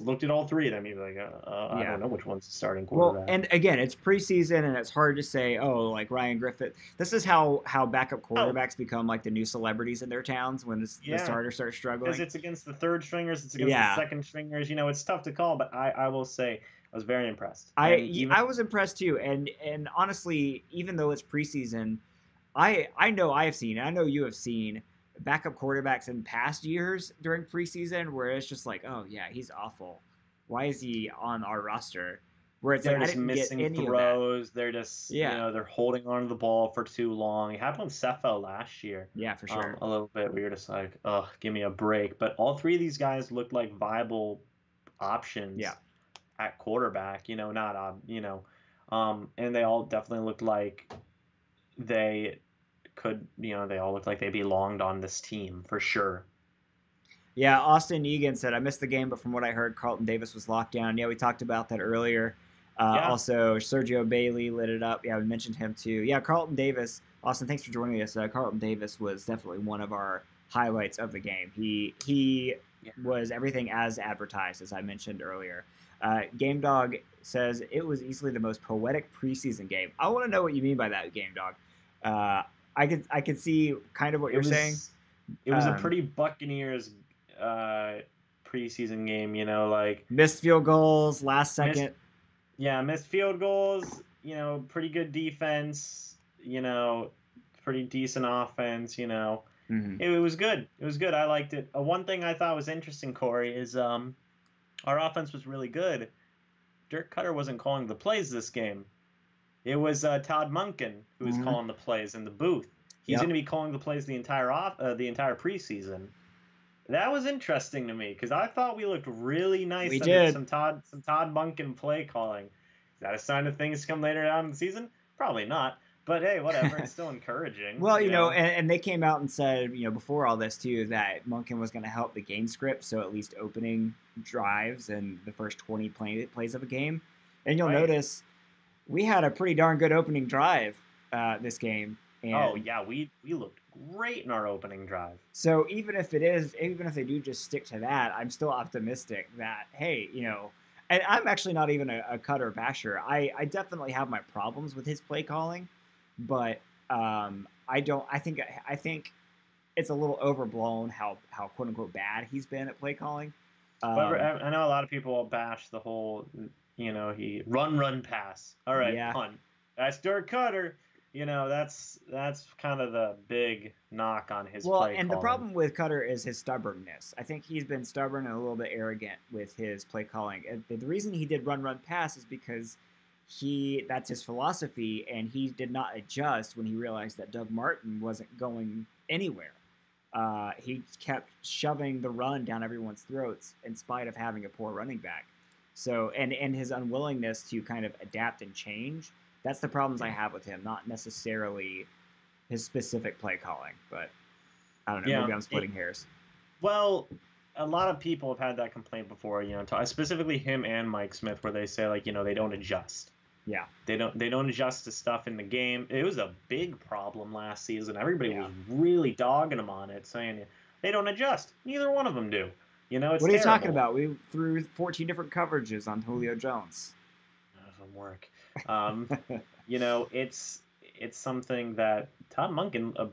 looked at all 3 of them. You'd be like, I don't know which one's the starting quarterback. Well, and again, it's preseason, and it's hard to say, like Ryan Griffith. This is how backup quarterbacks become like the new celebrities in their towns when the starters start struggling. Because it's against the third stringers, it's against the second stringers. It's tough to call, but I will say I was very impressed. I was impressed too, and honestly, even though it's preseason, I know you have seen backup quarterbacks in past years during preseason where it's just like, oh yeah, he's awful. Why is he on our roster? Where it's they're like, just I didn't missing get any throws. Of that. They're just they're holding on to the ball for too long. It happened with Cepho last year. Yeah, for sure. A little bit. We were just like, give me a break. But all 3 of these guys looked like viable options. Yeah. At quarterback, and they all definitely looked like they could, they all looked like they belonged on this team for sure. Yeah, Austin Egan said, I missed the game, but from what I heard, Carlton Davis was locked down. Yeah, we talked about that earlier. Also, Sergio Bailey lit it up. Yeah, we mentioned him too. Yeah, Carlton Davis. Austin, thanks for joining us. Carlton Davis was definitely one of our highlights of the game. He was everything as advertised, as I mentioned earlier. Game Dog says it was easily the most poetic preseason game. I want to know what you mean by that, Game Dog. I could see kind of what you're saying. It was a pretty Buccaneers preseason game, like missed field goals, last second. Missed field goals. Pretty good defense. pretty decent offense. Mm-hmm. It was good. It was good. I liked it. One thing I thought was interesting, Corey, is our offense was really good. Dirk Cutter wasn't calling the plays this game. It was Todd Monken who was Mm-hmm. calling the plays in the booth. He's Yep. going to be calling the plays the entire preseason. That was interesting to me because I thought we looked really nice We under did. some Todd Monken play calling. Is that a sign of things to come later down in the season? Probably not. But hey, whatever. It's still encouraging. Well, and they came out and said, before all this too, that Monken was going to help the game script, so at least opening drives and the first 20 plays of a game. And you'll notice we had a pretty darn good opening drive this game. And oh yeah, we looked great in our opening drive. So even if they do just stick to that, I'm still optimistic that hey, and I'm actually not even a Cutter basher. I definitely have my problems with his play calling, but I think it's a little overblown how quote unquote bad he's been at play calling. But I know a lot of people bash the whole, he run pass. All right, punt. That's Dirk Cutter. That's kind of the big knock on his play calling. Well, and the problem with Cutter is his stubbornness. I think he's been stubborn and a little bit arrogant with his play calling. And the reason he did run pass is because that's his philosophy, and he did not adjust when he realized that Doug Martin wasn't going anywhere. He kept shoving the run down everyone's throats in spite of having a poor running back. So, and his unwillingness to kind of adapt and change, that's the problems I have with him, not necessarily his specific play calling. But I don't know, maybe I'm splitting hairs. Well, a lot of people have had that complaint before, specifically him and Mike Smith, where they say, like, they don't adjust. Yeah. They don't adjust to stuff in the game. It was a big problem last season. Everybody was really dogging them on it, saying they don't adjust. Neither one of them do. It's what are you talking about? We threw 14 different coverages on Julio Jones. That doesn't work. It's something that Todd Monken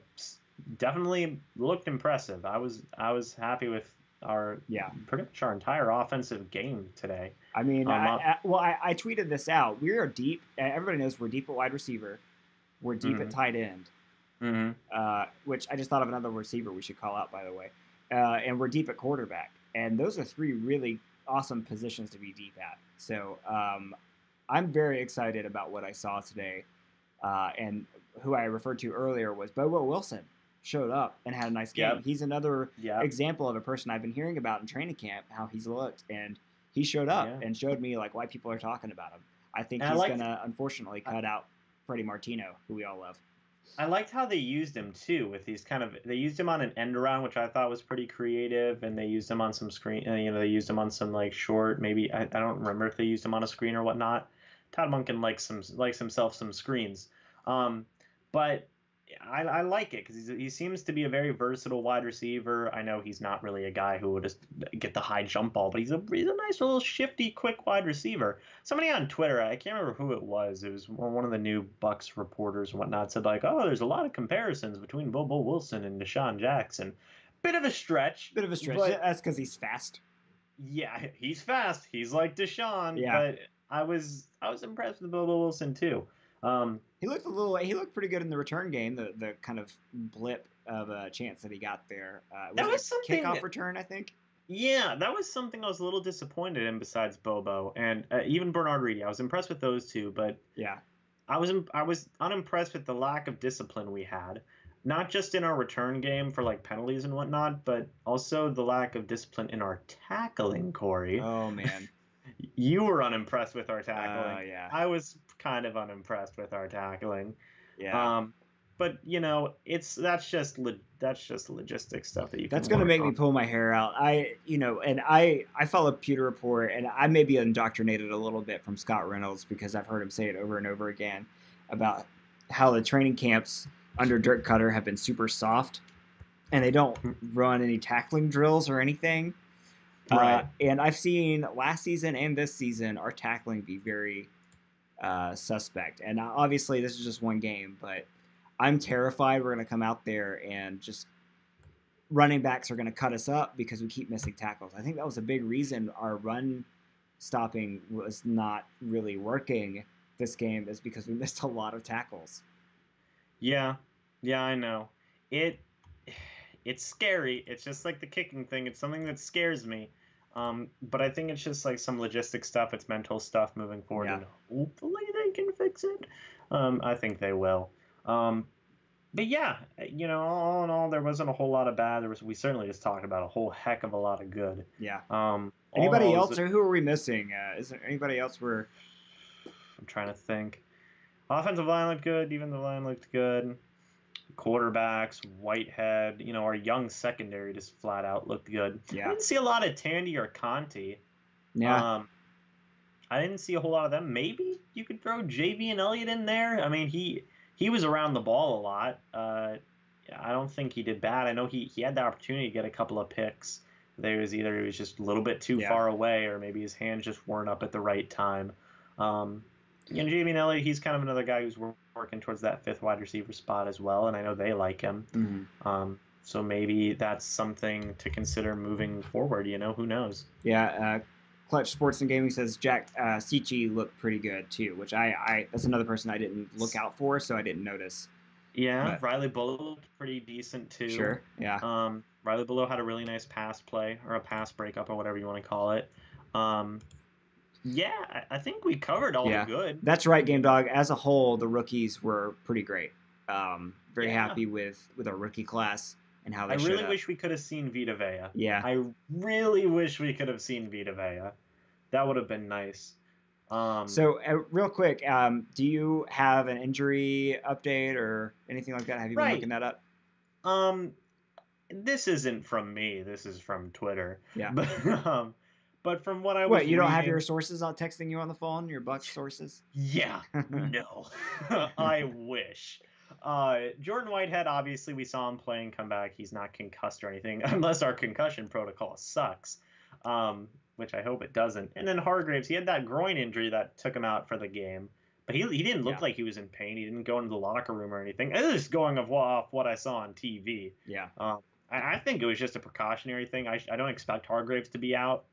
definitely looked impressive. I was happy with pretty much our entire offensive game today. I mean, I tweeted this out. We are deep. Everybody knows we're deep at wide receiver. We're deep at tight end, which I just thought of another receiver we should call out, by the way. And we're deep at quarterback. And those are three really awesome positions to be deep at. So I'm very excited about what I saw today. And who I referred to earlier was Bobo Wilson. Showed up and had a nice game. He's another example of a person I've been hearing about in training camp, how he's looked, and he showed up and showed me like why people are talking about him. I think he's gonna unfortunately cut out Freddie Martino, who we all love. I liked how they used him too with these they used him on an end around, which I thought was pretty creative, and they used him on some screen. They used him on some like short, maybe I don't remember if they used him on a screen or whatnot. Todd Monken likes himself some screens, but I like it because he seems to be a very versatile wide receiver. I know he's not really a guy who would just get the high jump ball, but he's a nice little shifty, quick wide receiver. Somebody on Twitter, I can't remember who it was one of the new Bucs reporters and whatnot, said like, oh, there's a lot of comparisons between Bobo Wilson and Deshaun Jackson. Bit of a stretch. But that's because he's fast. Yeah, he's fast. He's like Deshaun. Yeah. But I was impressed with Bobo Wilson too. He looked pretty good in the return game. The kind of blip of a chance that he got there. That was something kickoff return, I think. Yeah, that was something I was a little disappointed in. Besides Bobo and even Bernard Reedy, I was impressed with those two. But yeah, I was unimpressed with the lack of discipline we had, not just in our return game for like penalties and whatnot, but also the lack of discipline in our tackling, Corey. Oh man. You were unimpressed with our tackling. Yeah. I was kind of unimpressed with our tackling. Yeah. But that's just logistics stuff that you. That's going to make me pull my hair out. I follow Pewter Report, and I may be indoctrinated a little bit from Scott Reynolds because I've heard him say it over and over again about how the training camps under Dirk Cutter have been super soft, and they don't run any tackling drills or anything. Right. And I've seen last season and this season our tackling be very suspect. And obviously this is just one game, but I'm terrified we're going to come out there and just running backs are going to cut us up because we keep missing tackles. I think that was a big reason our run stopping was not really working this game, is because we missed a lot of tackles. Yeah. Yeah, I know. It it's scary. It's just like the kicking thing. It's something that scares me. But I think it's just like some logistic stuff. It's mental stuff moving forward, Yeah. and hopefully they can fix it. I think they will. Um, but yeah, all in all, there wasn't a whole lot of bad. We certainly just talked about a whole heck of a lot of good. Yeah. All in Anybody all, it was else, or who are we missing? Is there anybody else we're? I'm trying to think. Offensive line looked good. Defensive line looked good. Quarterbacks, Whitehead, our young secondary just flat out looked good. I Yeah. didn't see a lot of Tandy or Conti. Yeah. I didn't see a whole lot of them. Maybe you could throw JV and Elliott in there. I mean, he was around the ball a lot. I don't think he did bad. I know he had the opportunity to get a couple of picks. There was either he was just a little bit too far away, or maybe his hands just weren't up at the right time. JV and Elliott, he's kind of another guy who's working towards that fifth wide receiver spot as well, and I know they like him. Mm-hmm. So maybe that's something to consider moving forward. Who knows? Yeah. Clutch Sports and Gaming says Jack Sichi looked pretty good too, which I that's another person I didn't look out for, so I didn't notice. Yeah, But, Riley Bullough looked pretty decent too. Sure. Yeah. Riley Bullough had a really nice pass play, or a pass breakup, or whatever you want to call it. Yeah, I think we covered all the good. That's right, Game Dog. As a whole, the rookies were pretty great. Very happy with our rookie class and how they I really wish we could have seen Vita Vea. Yeah. I really wish we could have seen Vita Vea. That would have been nice. So, real quick, do you have an injury update or anything like that? Have you been looking that up? This isn't from me. This is from Twitter. Yeah. But from what I was you don't have your sources on texting you on the phone, your Bucs sources? Yeah. No. I wish. Jordan Whitehead, obviously, we saw him playing comeback. He's not concussed or anything, unless our concussion protocol sucks, which I hope it doesn't. And then Hargraves, he had that groin injury that took him out for the game. But he didn't look like he was in pain. He didn't go into the locker room or anything. It was just going off what I saw on TV. Yeah. I think it was just a precautionary thing. I don't expect Hargraves to be out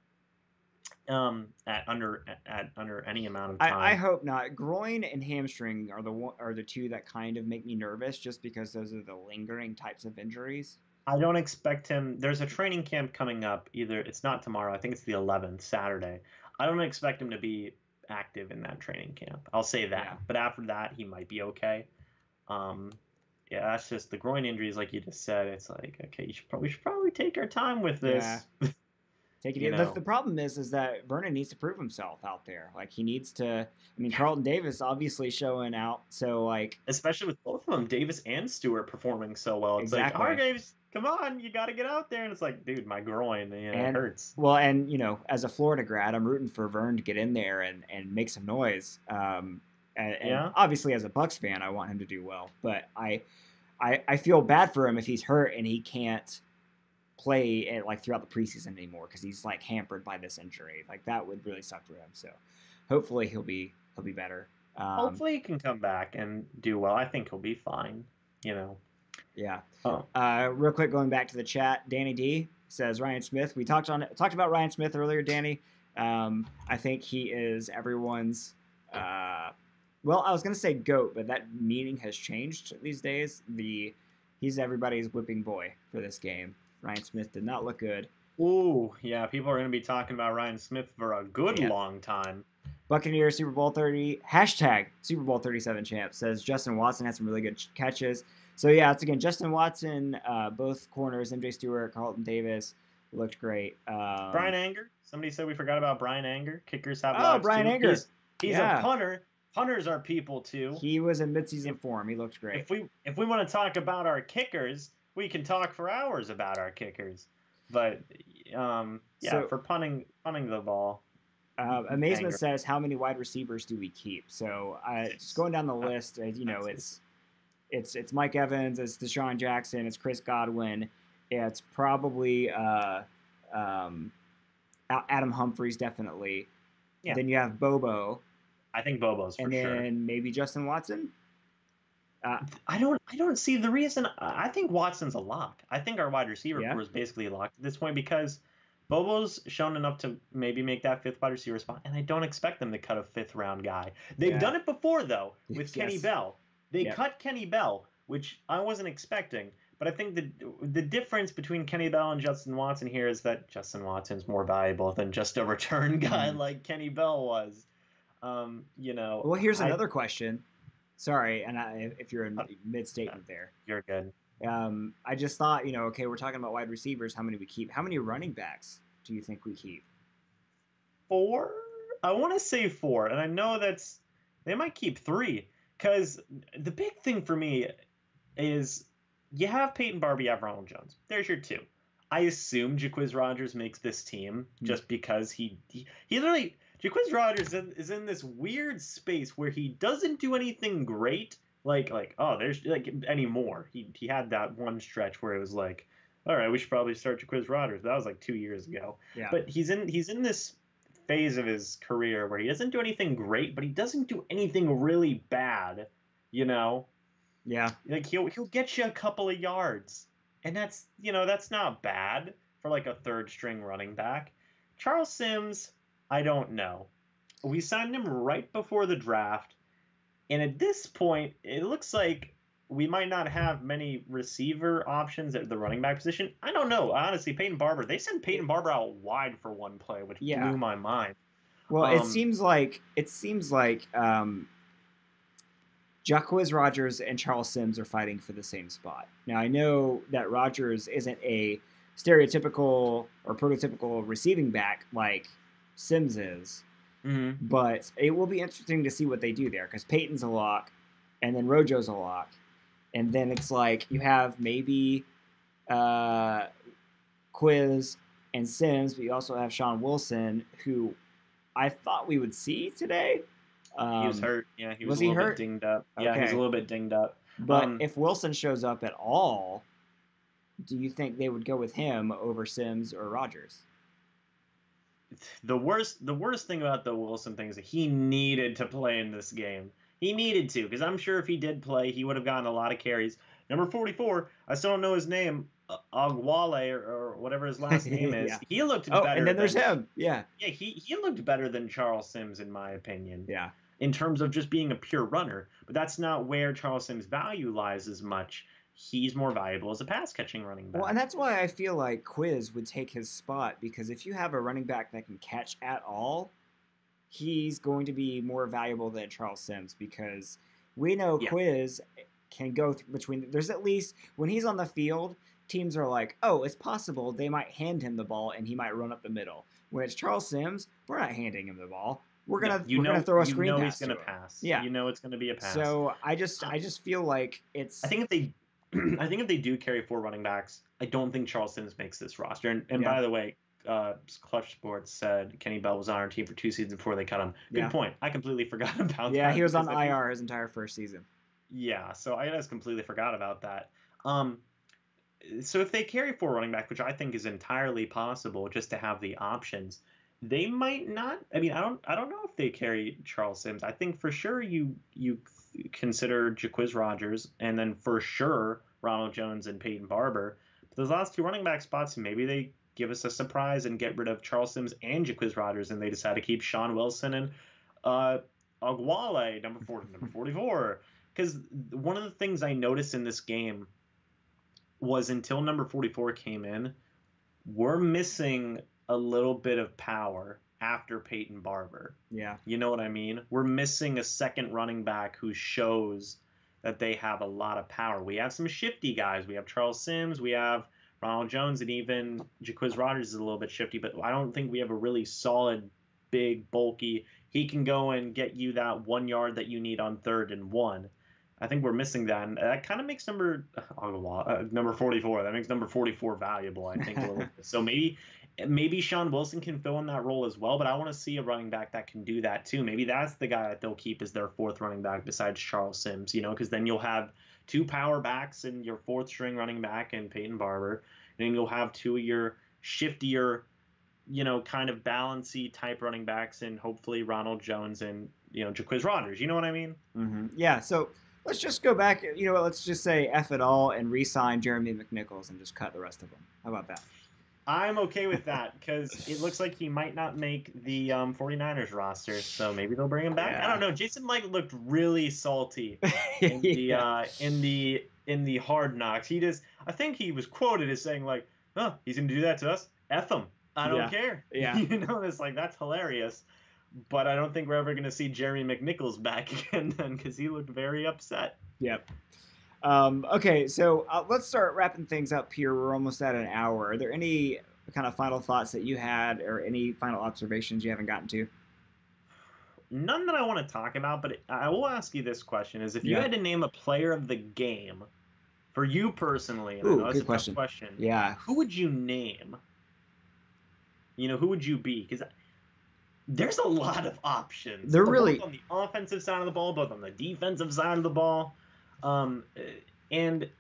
at under any amount of time. I hope not. Groin and hamstring are the two that kind of make me nervous, just because those are the lingering types of injuries. I don't expect him. There's a training camp coming up. It's not tomorrow. I think it's the 11th, Saturday. I don't expect him to be active in that training camp. I'll say that. Yeah. But after that, he might be okay. Yeah, that's just the groin injuries, like you just said. It's like, okay, we should probably take our time with this. Yeah. Take it easy. The problem is that Vernon needs to prove himself out there. Like, he needs to. I mean, Carlton Davis obviously showing out. So, like, especially with both of them, Davis and Stewart performing so well. It's like, Hargraves, come on, you got to get out there. And it's like, dude, my groin, it hurts. Well, and as a Florida grad, I'm rooting for Vern to get in there and make some noise. And obviously, as a Bucs fan, I want him to do well. But I feel bad for him if he's hurt and he can't play throughout the preseason anymore, because he's hampered by this injury. That would really suck for him. So hopefully he'll be better. Hopefully he can come back and do well. I think he'll be fine. Yeah. Real quick, going back to the chat, Danny D says Ryan Smith. We talked about Ryan Smith earlier, Danny. I think he is everyone's. Well, I was gonna say GOAT, but that meaning has changed these days. He's everybody's whipping boy for this game. Ryan Smith did not look good. Ooh, yeah, people are going to be talking about Ryan Smith for a good long time. Buccaneers Super Bowl 30, hashtag Super Bowl 37 champ, says Justin Watson had some really good catches. So, yeah, it's again, Justin Watson, both corners, MJ Stewart, Carlton Davis, looked great. Brian Anger. Somebody said we forgot about Brian Anger. Kickers have lives, Brian Anger. He's a punter. Punters are people, too. He was in midseason form. He looked great. If we want to talk about our kickers, we can talk for hours about our kickers. But, for punting the ball. Amazement says, how many wide receivers do we keep? So, just going down the list, it's Mike Evans, it's Deshaun Jackson, it's Chris Godwin, it's probably Adam Humphries, definitely. Yeah. Then you have Bobo. I think Bobo's for sure. And then maybe Justin Watson. I don't see the reason. I think Watson's a lock. I think our wide receiver core is basically locked at this point, because Bobo's shown enough to maybe make that fifth wide receiver spot, and I don't expect them to cut a fifth round guy. They've done it before, though, with Kenny Bell. They cut Kenny Bell. which I wasn't expecting. But I think the difference between Kenny Bell and Justin Watson here is that Justin Watson's more valuable than just a return guy like Kenny Bell was. Well, here's another question. Sorry, and if you're in mid-statement there. You're good. I just thought, okay, we're talking about wide receivers, how many we keep. How many running backs do you think we keep? 4? I want to say 4, and I know they might keep 3, because the big thing for me is you have Peyton Barber, you have Ronald Jones. There's your 2. I assume Jaquiz Rodgers makes this team just because he literally Jaquiz Rodgers is in this weird space where he doesn't do anything great, like there's like anymore. He had that one stretch where it was like, all right, we should probably start Jaquiz Rodgers. That was like 2 years ago. Yeah. But he's in this phase of his career where he doesn't do anything great, but he doesn't do anything really bad, Yeah. Like he'll get you a couple of yards, and that's not bad for like a third string running back. Charles Sims, I don't know. We signed him right before the draft, and at this point, it looks like we might not have many receiver options at the running back position. I don't know. Honestly, Peyton Barber, they sent Peyton Barber out wide for one play, which blew my mind. Well, it seems like Jaquiz Rodgers and Charles Sims are fighting for the same spot. Now, I know that Rodgers isn't a stereotypical or prototypical receiving back like Sims is, but it will be interesting to see what they do there, because Peyton's a lock, and then Rojo's a lock, and then it's like you have maybe Quiz and Sims, but you also have Sean Wilson, who I thought we would see today. He was hurt. Yeah, he was a little hurt? bit dinged up. Okay. Yeah, he was a little bit dinged up. But if Wilson shows up at all, do you think they would go with him over Sims or Rodgers? The worst thing about the Wilson thing is that he needed to play in this game. He needed to, because I'm sure if he did play, he would have gotten a lot of carries. Number 44, I still don't know his name, Agwale or whatever his last name is. Yeah. He looked better. And then there's him. Yeah. Yeah, he looked better than Charles Sims, in my opinion. Yeah. In terms of just being a pure runner. But that's not where Charles Sims' value lies as much. He's more valuable as a pass-catching running back. Well, and that's why I feel like Quiz would take his spot, because if you have a running back that can catch at all, he's going to be more valuable than Charles Sims, because we know Quiz can go between. There's at least, when he's on the field, teams are like, oh, it's possible they might hand him the ball and he might run up the middle. When it's Charles Sims, we're not handing him the ball. We're gonna throw a screen pass. He's gonna pass. Yeah, it's gonna be a pass. So I just feel like it's. I think if they do carry 4 running backs, I don't think Charles Sims makes this roster. And by the way, Clutch Sports said Kenny Bell was on our team for 2 seasons before they cut him. Good point. I completely forgot about that. Yeah, he was on IR his entire first season. Yeah, so I just completely forgot about that. So if they carry 4 running back, which I think is entirely possible, just to have the options, they might not. I mean, I don't know if they carry Charles Sims. I think for sure you consider Jaquiz Rodgers, and then for sure Ronald Jones and Peyton Barber. But those last 2 running back spots, maybe they give us a surprise and get rid of Charles Sims and Jaquiz Rodgers, and they decide to keep Sean Wilson and Agwale, number 44. Because one of the things I noticed in this game was until number 44 came in, we're missing a little bit of power after Peyton Barber. Yeah. You know what I mean? We're missing a second running back who shows that they have a lot of power. We have some shifty guys. We have Charles Sims. We have Ronald Jones, and even Jaquiz Rodgers is a little bit shifty, but I don't think we have a really solid, big, bulky. He can go and get you that 1 yard that you need on 3rd and 1. I think we're missing that, and that kind of makes number 44. That makes number 44 valuable, I think, a little bit. So maybe Sean Wilson can fill in that role as well, but I want to see a running back that can do that too. Maybe that's the guy that they'll keep as their 4th running back besides Charles Sims, because then you'll have 2 power backs and your 4th string running back and Peyton Barber, and then you'll have 2 of your shiftier, kind of balancy type running backs, and hopefully Ronald Jones and, Jaquiz Rodgers. You know what I mean? Mm-hmm. Yeah, so let's just go back, let's just say F it all and re-sign Jeremy McNichols and just cut the rest of them. How about that? I'm okay with that, because it looks like he might not make the 49ers roster, so maybe they'll bring him back. Yeah. I don't know. Jason Licht looked really salty in the in the Hard Knocks. I think he was quoted as saying like, "Oh, he's gonna do that to us. F him. I don't care." Yeah. It's like that's hilarious. But I don't think we're ever gonna see Jeremy McNichols back again then, because he looked very upset. Yep. Okay, so let's start wrapping things up here. We're almost at an hour. Are there any kind of final thoughts that you had, or any final observations you haven't gotten to? None that I want to talk about, but I will ask you this question: is if you had to name a player of the game for you personally, and I know that's a tough question. Yeah. Who would you name? Who would you be? Because there's a lot of options. They're really both on the offensive side of the ball, both on the defensive side of the ball, and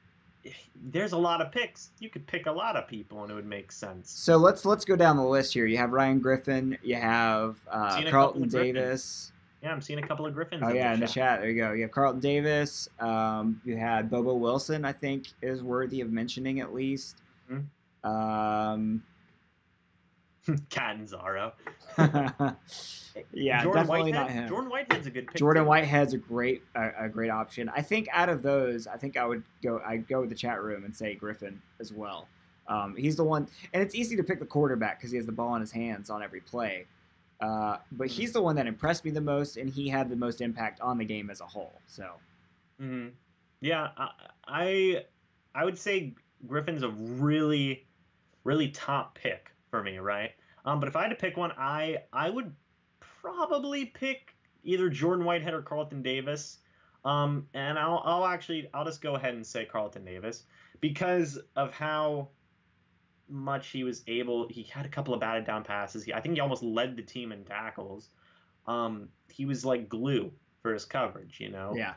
there's a lot of picks. You could pick a lot of people, and it would make sense. So let's go down the list here. You have Ryan Griffin. You have Carlton Davis. Yeah, I'm seeing a couple of Griffins. Oh yeah, in the chat. There you go. You have Carlton Davis. You had Bobo Wilson. I think is worthy of mentioning at least. Mm-hmm. Catanzaro. Yeah, Jordan definitely Whitehead? not him. Jordan Whitehead's a good pick. Jordan Whitehead's a great option. I think out of those, I'd go with the chat room and say Griffin as well. He's the one, and it's easy to pick the quarterback because he has the ball in his hands on every play. But he's the one that impressed me the most, and he had the most impact on the game as a whole. So, yeah, I would say Griffin's a really, really top pick for me, right? But if I had to pick one, I would probably pick either Jordan Whitehead or Carlton Davis. And I'll just go ahead and say Carlton Davis because of how much he was able. He had a couple of batted down passes. I think he almost led the team in tackles. He was like glue for his coverage, Yeah.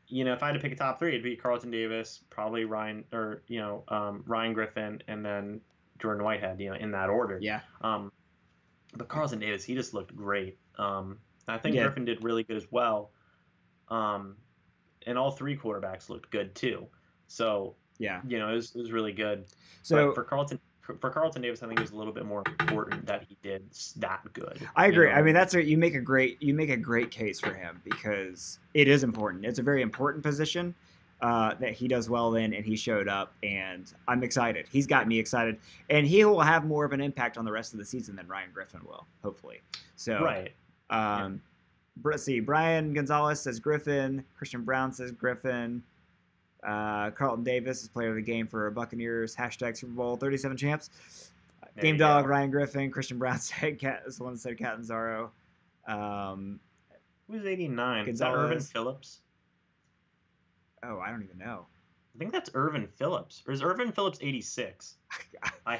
If I had to pick a top three, it'd be Carlton Davis, probably Ryan Griffin, and then Jordan Whitehead, in that order. Yeah. But Carlton Davis, he just looked great. I think Griffin did really good as well. And all three quarterbacks looked good too. So yeah, it was really good. So but for Carlton Davis, I think it was a little bit more important that he did that good. I agree. I mean, you make a great case for him because it is important. It's a very important position that he does well in, and he showed up, and I'm excited. He's got me excited, and he will have more of an impact on the rest of the season than Ryan Griffin will, hopefully. So right. Let's see. Brian Gonzalez says Griffin. Christian Brown says Griffin. Carlton Davis is player of the game for Buccaneers. # Super Bowl 37 champs. Game Dog, Ryan Griffin. Christian Brown said is the one that said Catanzaro. Who's 89? Is that Irvin Phillips? Oh, I don't even know. I think that's Irvin Phillips. Or is Irvin Phillips 86? I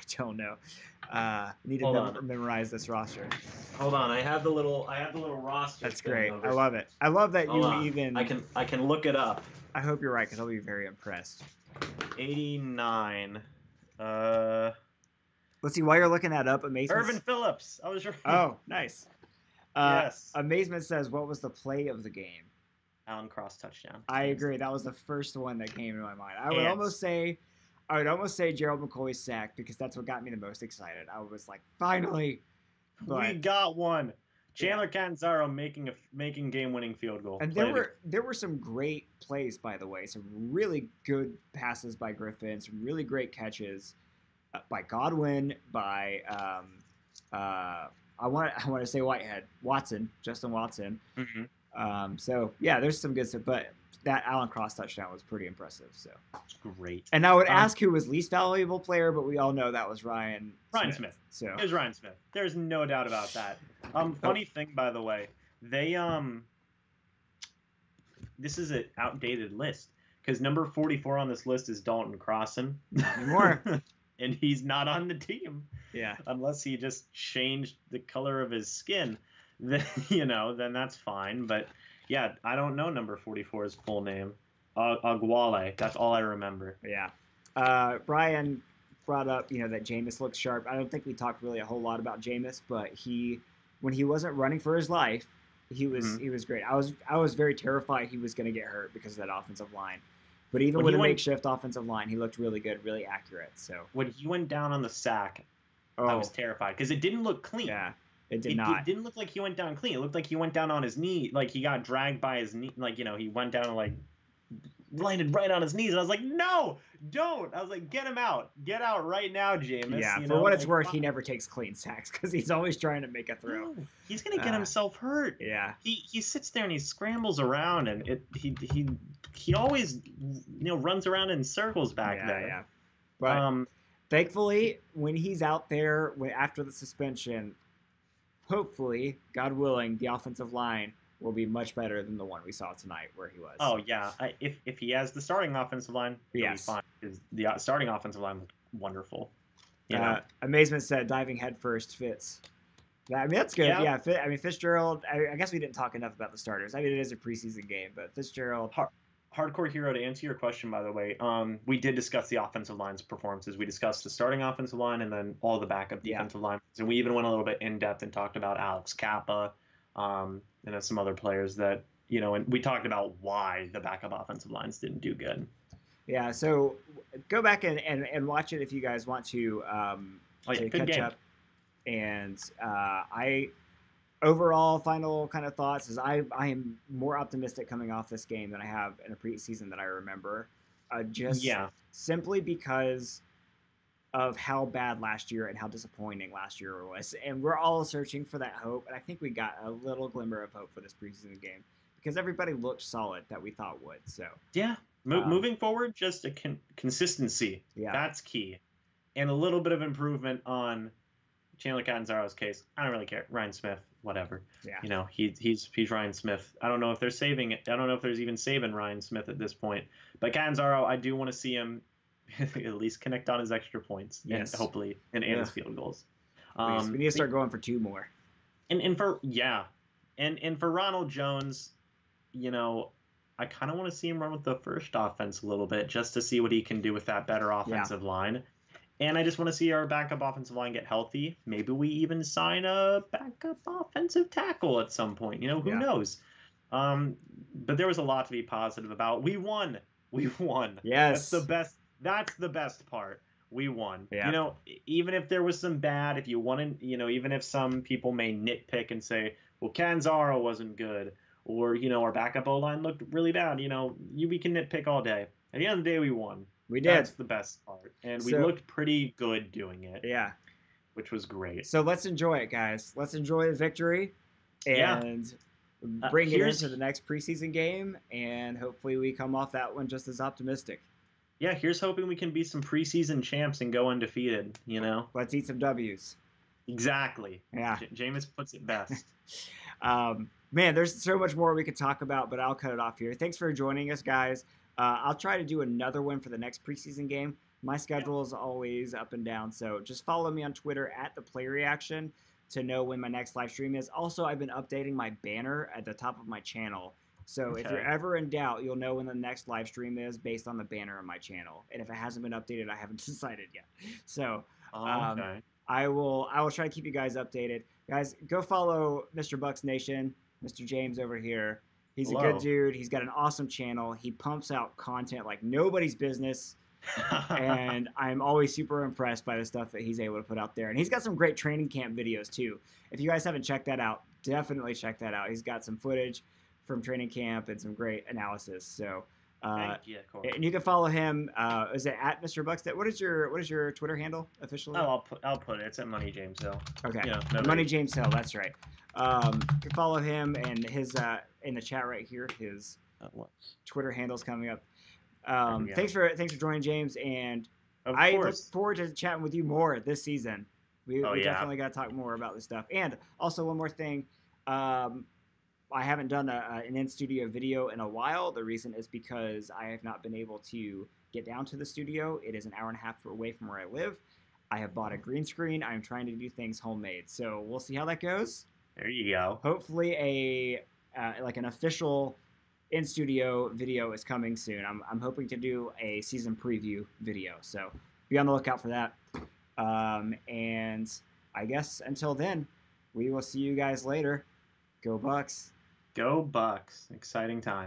don't know. Need to memorize this roster. Hold on, I have the little roster. That's great. I love it. I love that I can look it up. I hope you're right because I'll be very impressed. 89. Let's see. While you're looking that up, Amazement. Irvin Phillips. I was right. Oh, nice. Yes. Amazement says, "What was the play of the game?" Alan Cross touchdown. I agree. That was the first one that came to my mind. I would almost say Gerald McCoy's sack because that's what got me the most excited. I was like, finally. We got one. Chandler Catanzaro making game-winning field goal. And there were some great plays, by the way. Some really good passes by Griffin. Some really great catches by Godwin. By I want to say Justin Watson. Mm-hmm. So yeah, there's some good stuff, but that Alan Cross touchdown was pretty impressive. So great. And I would ask who was least valuable player, but we all know that was Ryan Smith. So it was Ryan Smith. There's no doubt about that. Funny thing, by the way, they this is an outdated list because number 44 on this list is Dalton Crossan. Not anymore. And he's not on the team. Yeah. Unless he just changed the color of his skin. Then that's fine. But yeah, I don't know number 44's full name. Agwale. That's all I remember. Yeah. Brian brought up, that Jameis looks sharp. I don't think we talked really a whole lot about Jameis, but when he wasn't running for his life, he was great. I was very terrified he was going to get hurt because of that offensive line. But even with a makeshift offensive line, he looked really good, really accurate. So when he went down on the sack, I was terrified because it didn't look clean. Yeah, it not. It didn't look like he went down clean. It looked like he went down on his knee, like he got dragged by his knee. Like he went down and landed right on his knees, and I was like, no, don't. I was like, get him out. Get out right now, Jameis. Yeah, you for know? what it's Like, worth, he never takes clean sacks because he's always trying to make a throw. no, he's gonna get himself hurt. Yeah. He sits there and he scrambles around, and he always runs around in circles back there. Yeah. But thankfully, when he's out there after the suspension, hopefully, God willing, the offensive line will be much better than the one we saw tonight where he was. Oh, yeah. If he has the starting offensive line, he'll be fine. Because the starting offensive line was wonderful. Amazement said diving headfirst fits. I mean, that's good. Yeah. I mean, Fitzgerald, I guess we didn't talk enough about the starters. I mean, it is a preseason game, but Fitzgerald. Hardcore Hero, to answer your question, by the way, we did discuss the offensive line's performances. We discussed the starting offensive line and then all the backup defensive line. And we even went a little bit in depth and talked about Alex Kappa and some other players that, and we talked about why the backup offensive lines didn't do good. Yeah, so go back and watch it if you guys want to, catch up. And overall, final kind of thoughts is I am more optimistic coming off this game than I have in a preseason that I remember. Simply because of how bad last year and how disappointing last year was. And we're all searching for that hope. And I think we got a little glimmer of hope for this preseason game because everybody looked solid that we thought would. So yeah, moving forward, just a consistency. Yeah, that's key. And a little bit of improvement on Chandler Catanzaro's case. I don't really care. Ryan Smith, whatever. Yeah. He's Ryan Smith. I don't know if they're saving it. I don't know if there's even saving Ryan Smith at this point. But Catanzaro, I do want to see him at least connect on his extra points. Yes. And hopefully and his field goals. We need to start going for 2 more. And for Ronald Jones, I kind of want to see him run with the first offense a little bit just to see what he can do with that better offensive line. And I just want to see our backup offensive line get healthy. Maybe we even sign a backup offensive tackle at some point. Who knows? But there was a lot to be positive about. We won. Yes. That's the best part. We won. Yeah. Even if there was some bad, if you wanted, even if some people may nitpick and say, well, Catanzaro wasn't good, or, our backup O-line looked really bad, we can nitpick all day. At the end of the day, we won. We did. That's the best part. And we looked pretty good doing it. Yeah. Which was great. So let's enjoy it, guys. Let's enjoy the victory and bring it into the next preseason game. And hopefully we come off that one just as optimistic. Yeah, here's hoping we can be some preseason champs and go undefeated, Let's eat some W's. Exactly. Yeah. Jameis puts it best. Man, there's so much more we could talk about, but I'll cut it off here. Thanks for joining us, guys. I'll try to do another one for the next preseason game. My schedule is always up and down, so just follow me on Twitter at theplayreaction to know when my next live stream is. Also, I've been updating my banner at the top of my channel. So if you're ever in doubt, you'll know when the next live stream is based on the banner on my channel. And if it hasn't been updated, I haven't decided yet. So I will try to keep you guys updated. Guys, go follow Mr. Bucs Nation, Mr. James over here. He's a good dude. He's got an awesome channel. He pumps out content like nobody's business. And I'm always super impressed by the stuff that he's able to put out there. And he's got some great training camp videos, too. If you guys haven't checked that out, definitely check that out. He's got some footage from training camp and some great analysis. So, and you can follow him. Is it at Mr. Bucs? What is your Twitter handle officially? Oh, I'll put it. It's at Money James Hill. Okay, Money James Hill. That's right. You can follow him and his in the chat right here. His Twitter handle's coming up. Thanks for joining, James, and I look forward to chatting with you more this season. We definitely got to talk more about this stuff. And also one more thing, I haven't done an in-studio video in a while. The reason is because I have not been able to get down to the studio. It is an hour and a half away from where I live. I have bought a green screen. I'm trying to do things homemade, so we'll see how that goes. There you go. Hopefully an official in-studio video is coming soon. I'm hoping to do a season preview video, so be on the lookout for that. And I guess until then, we will see you guys later. Go Bucs. Go Bucs. Exciting time.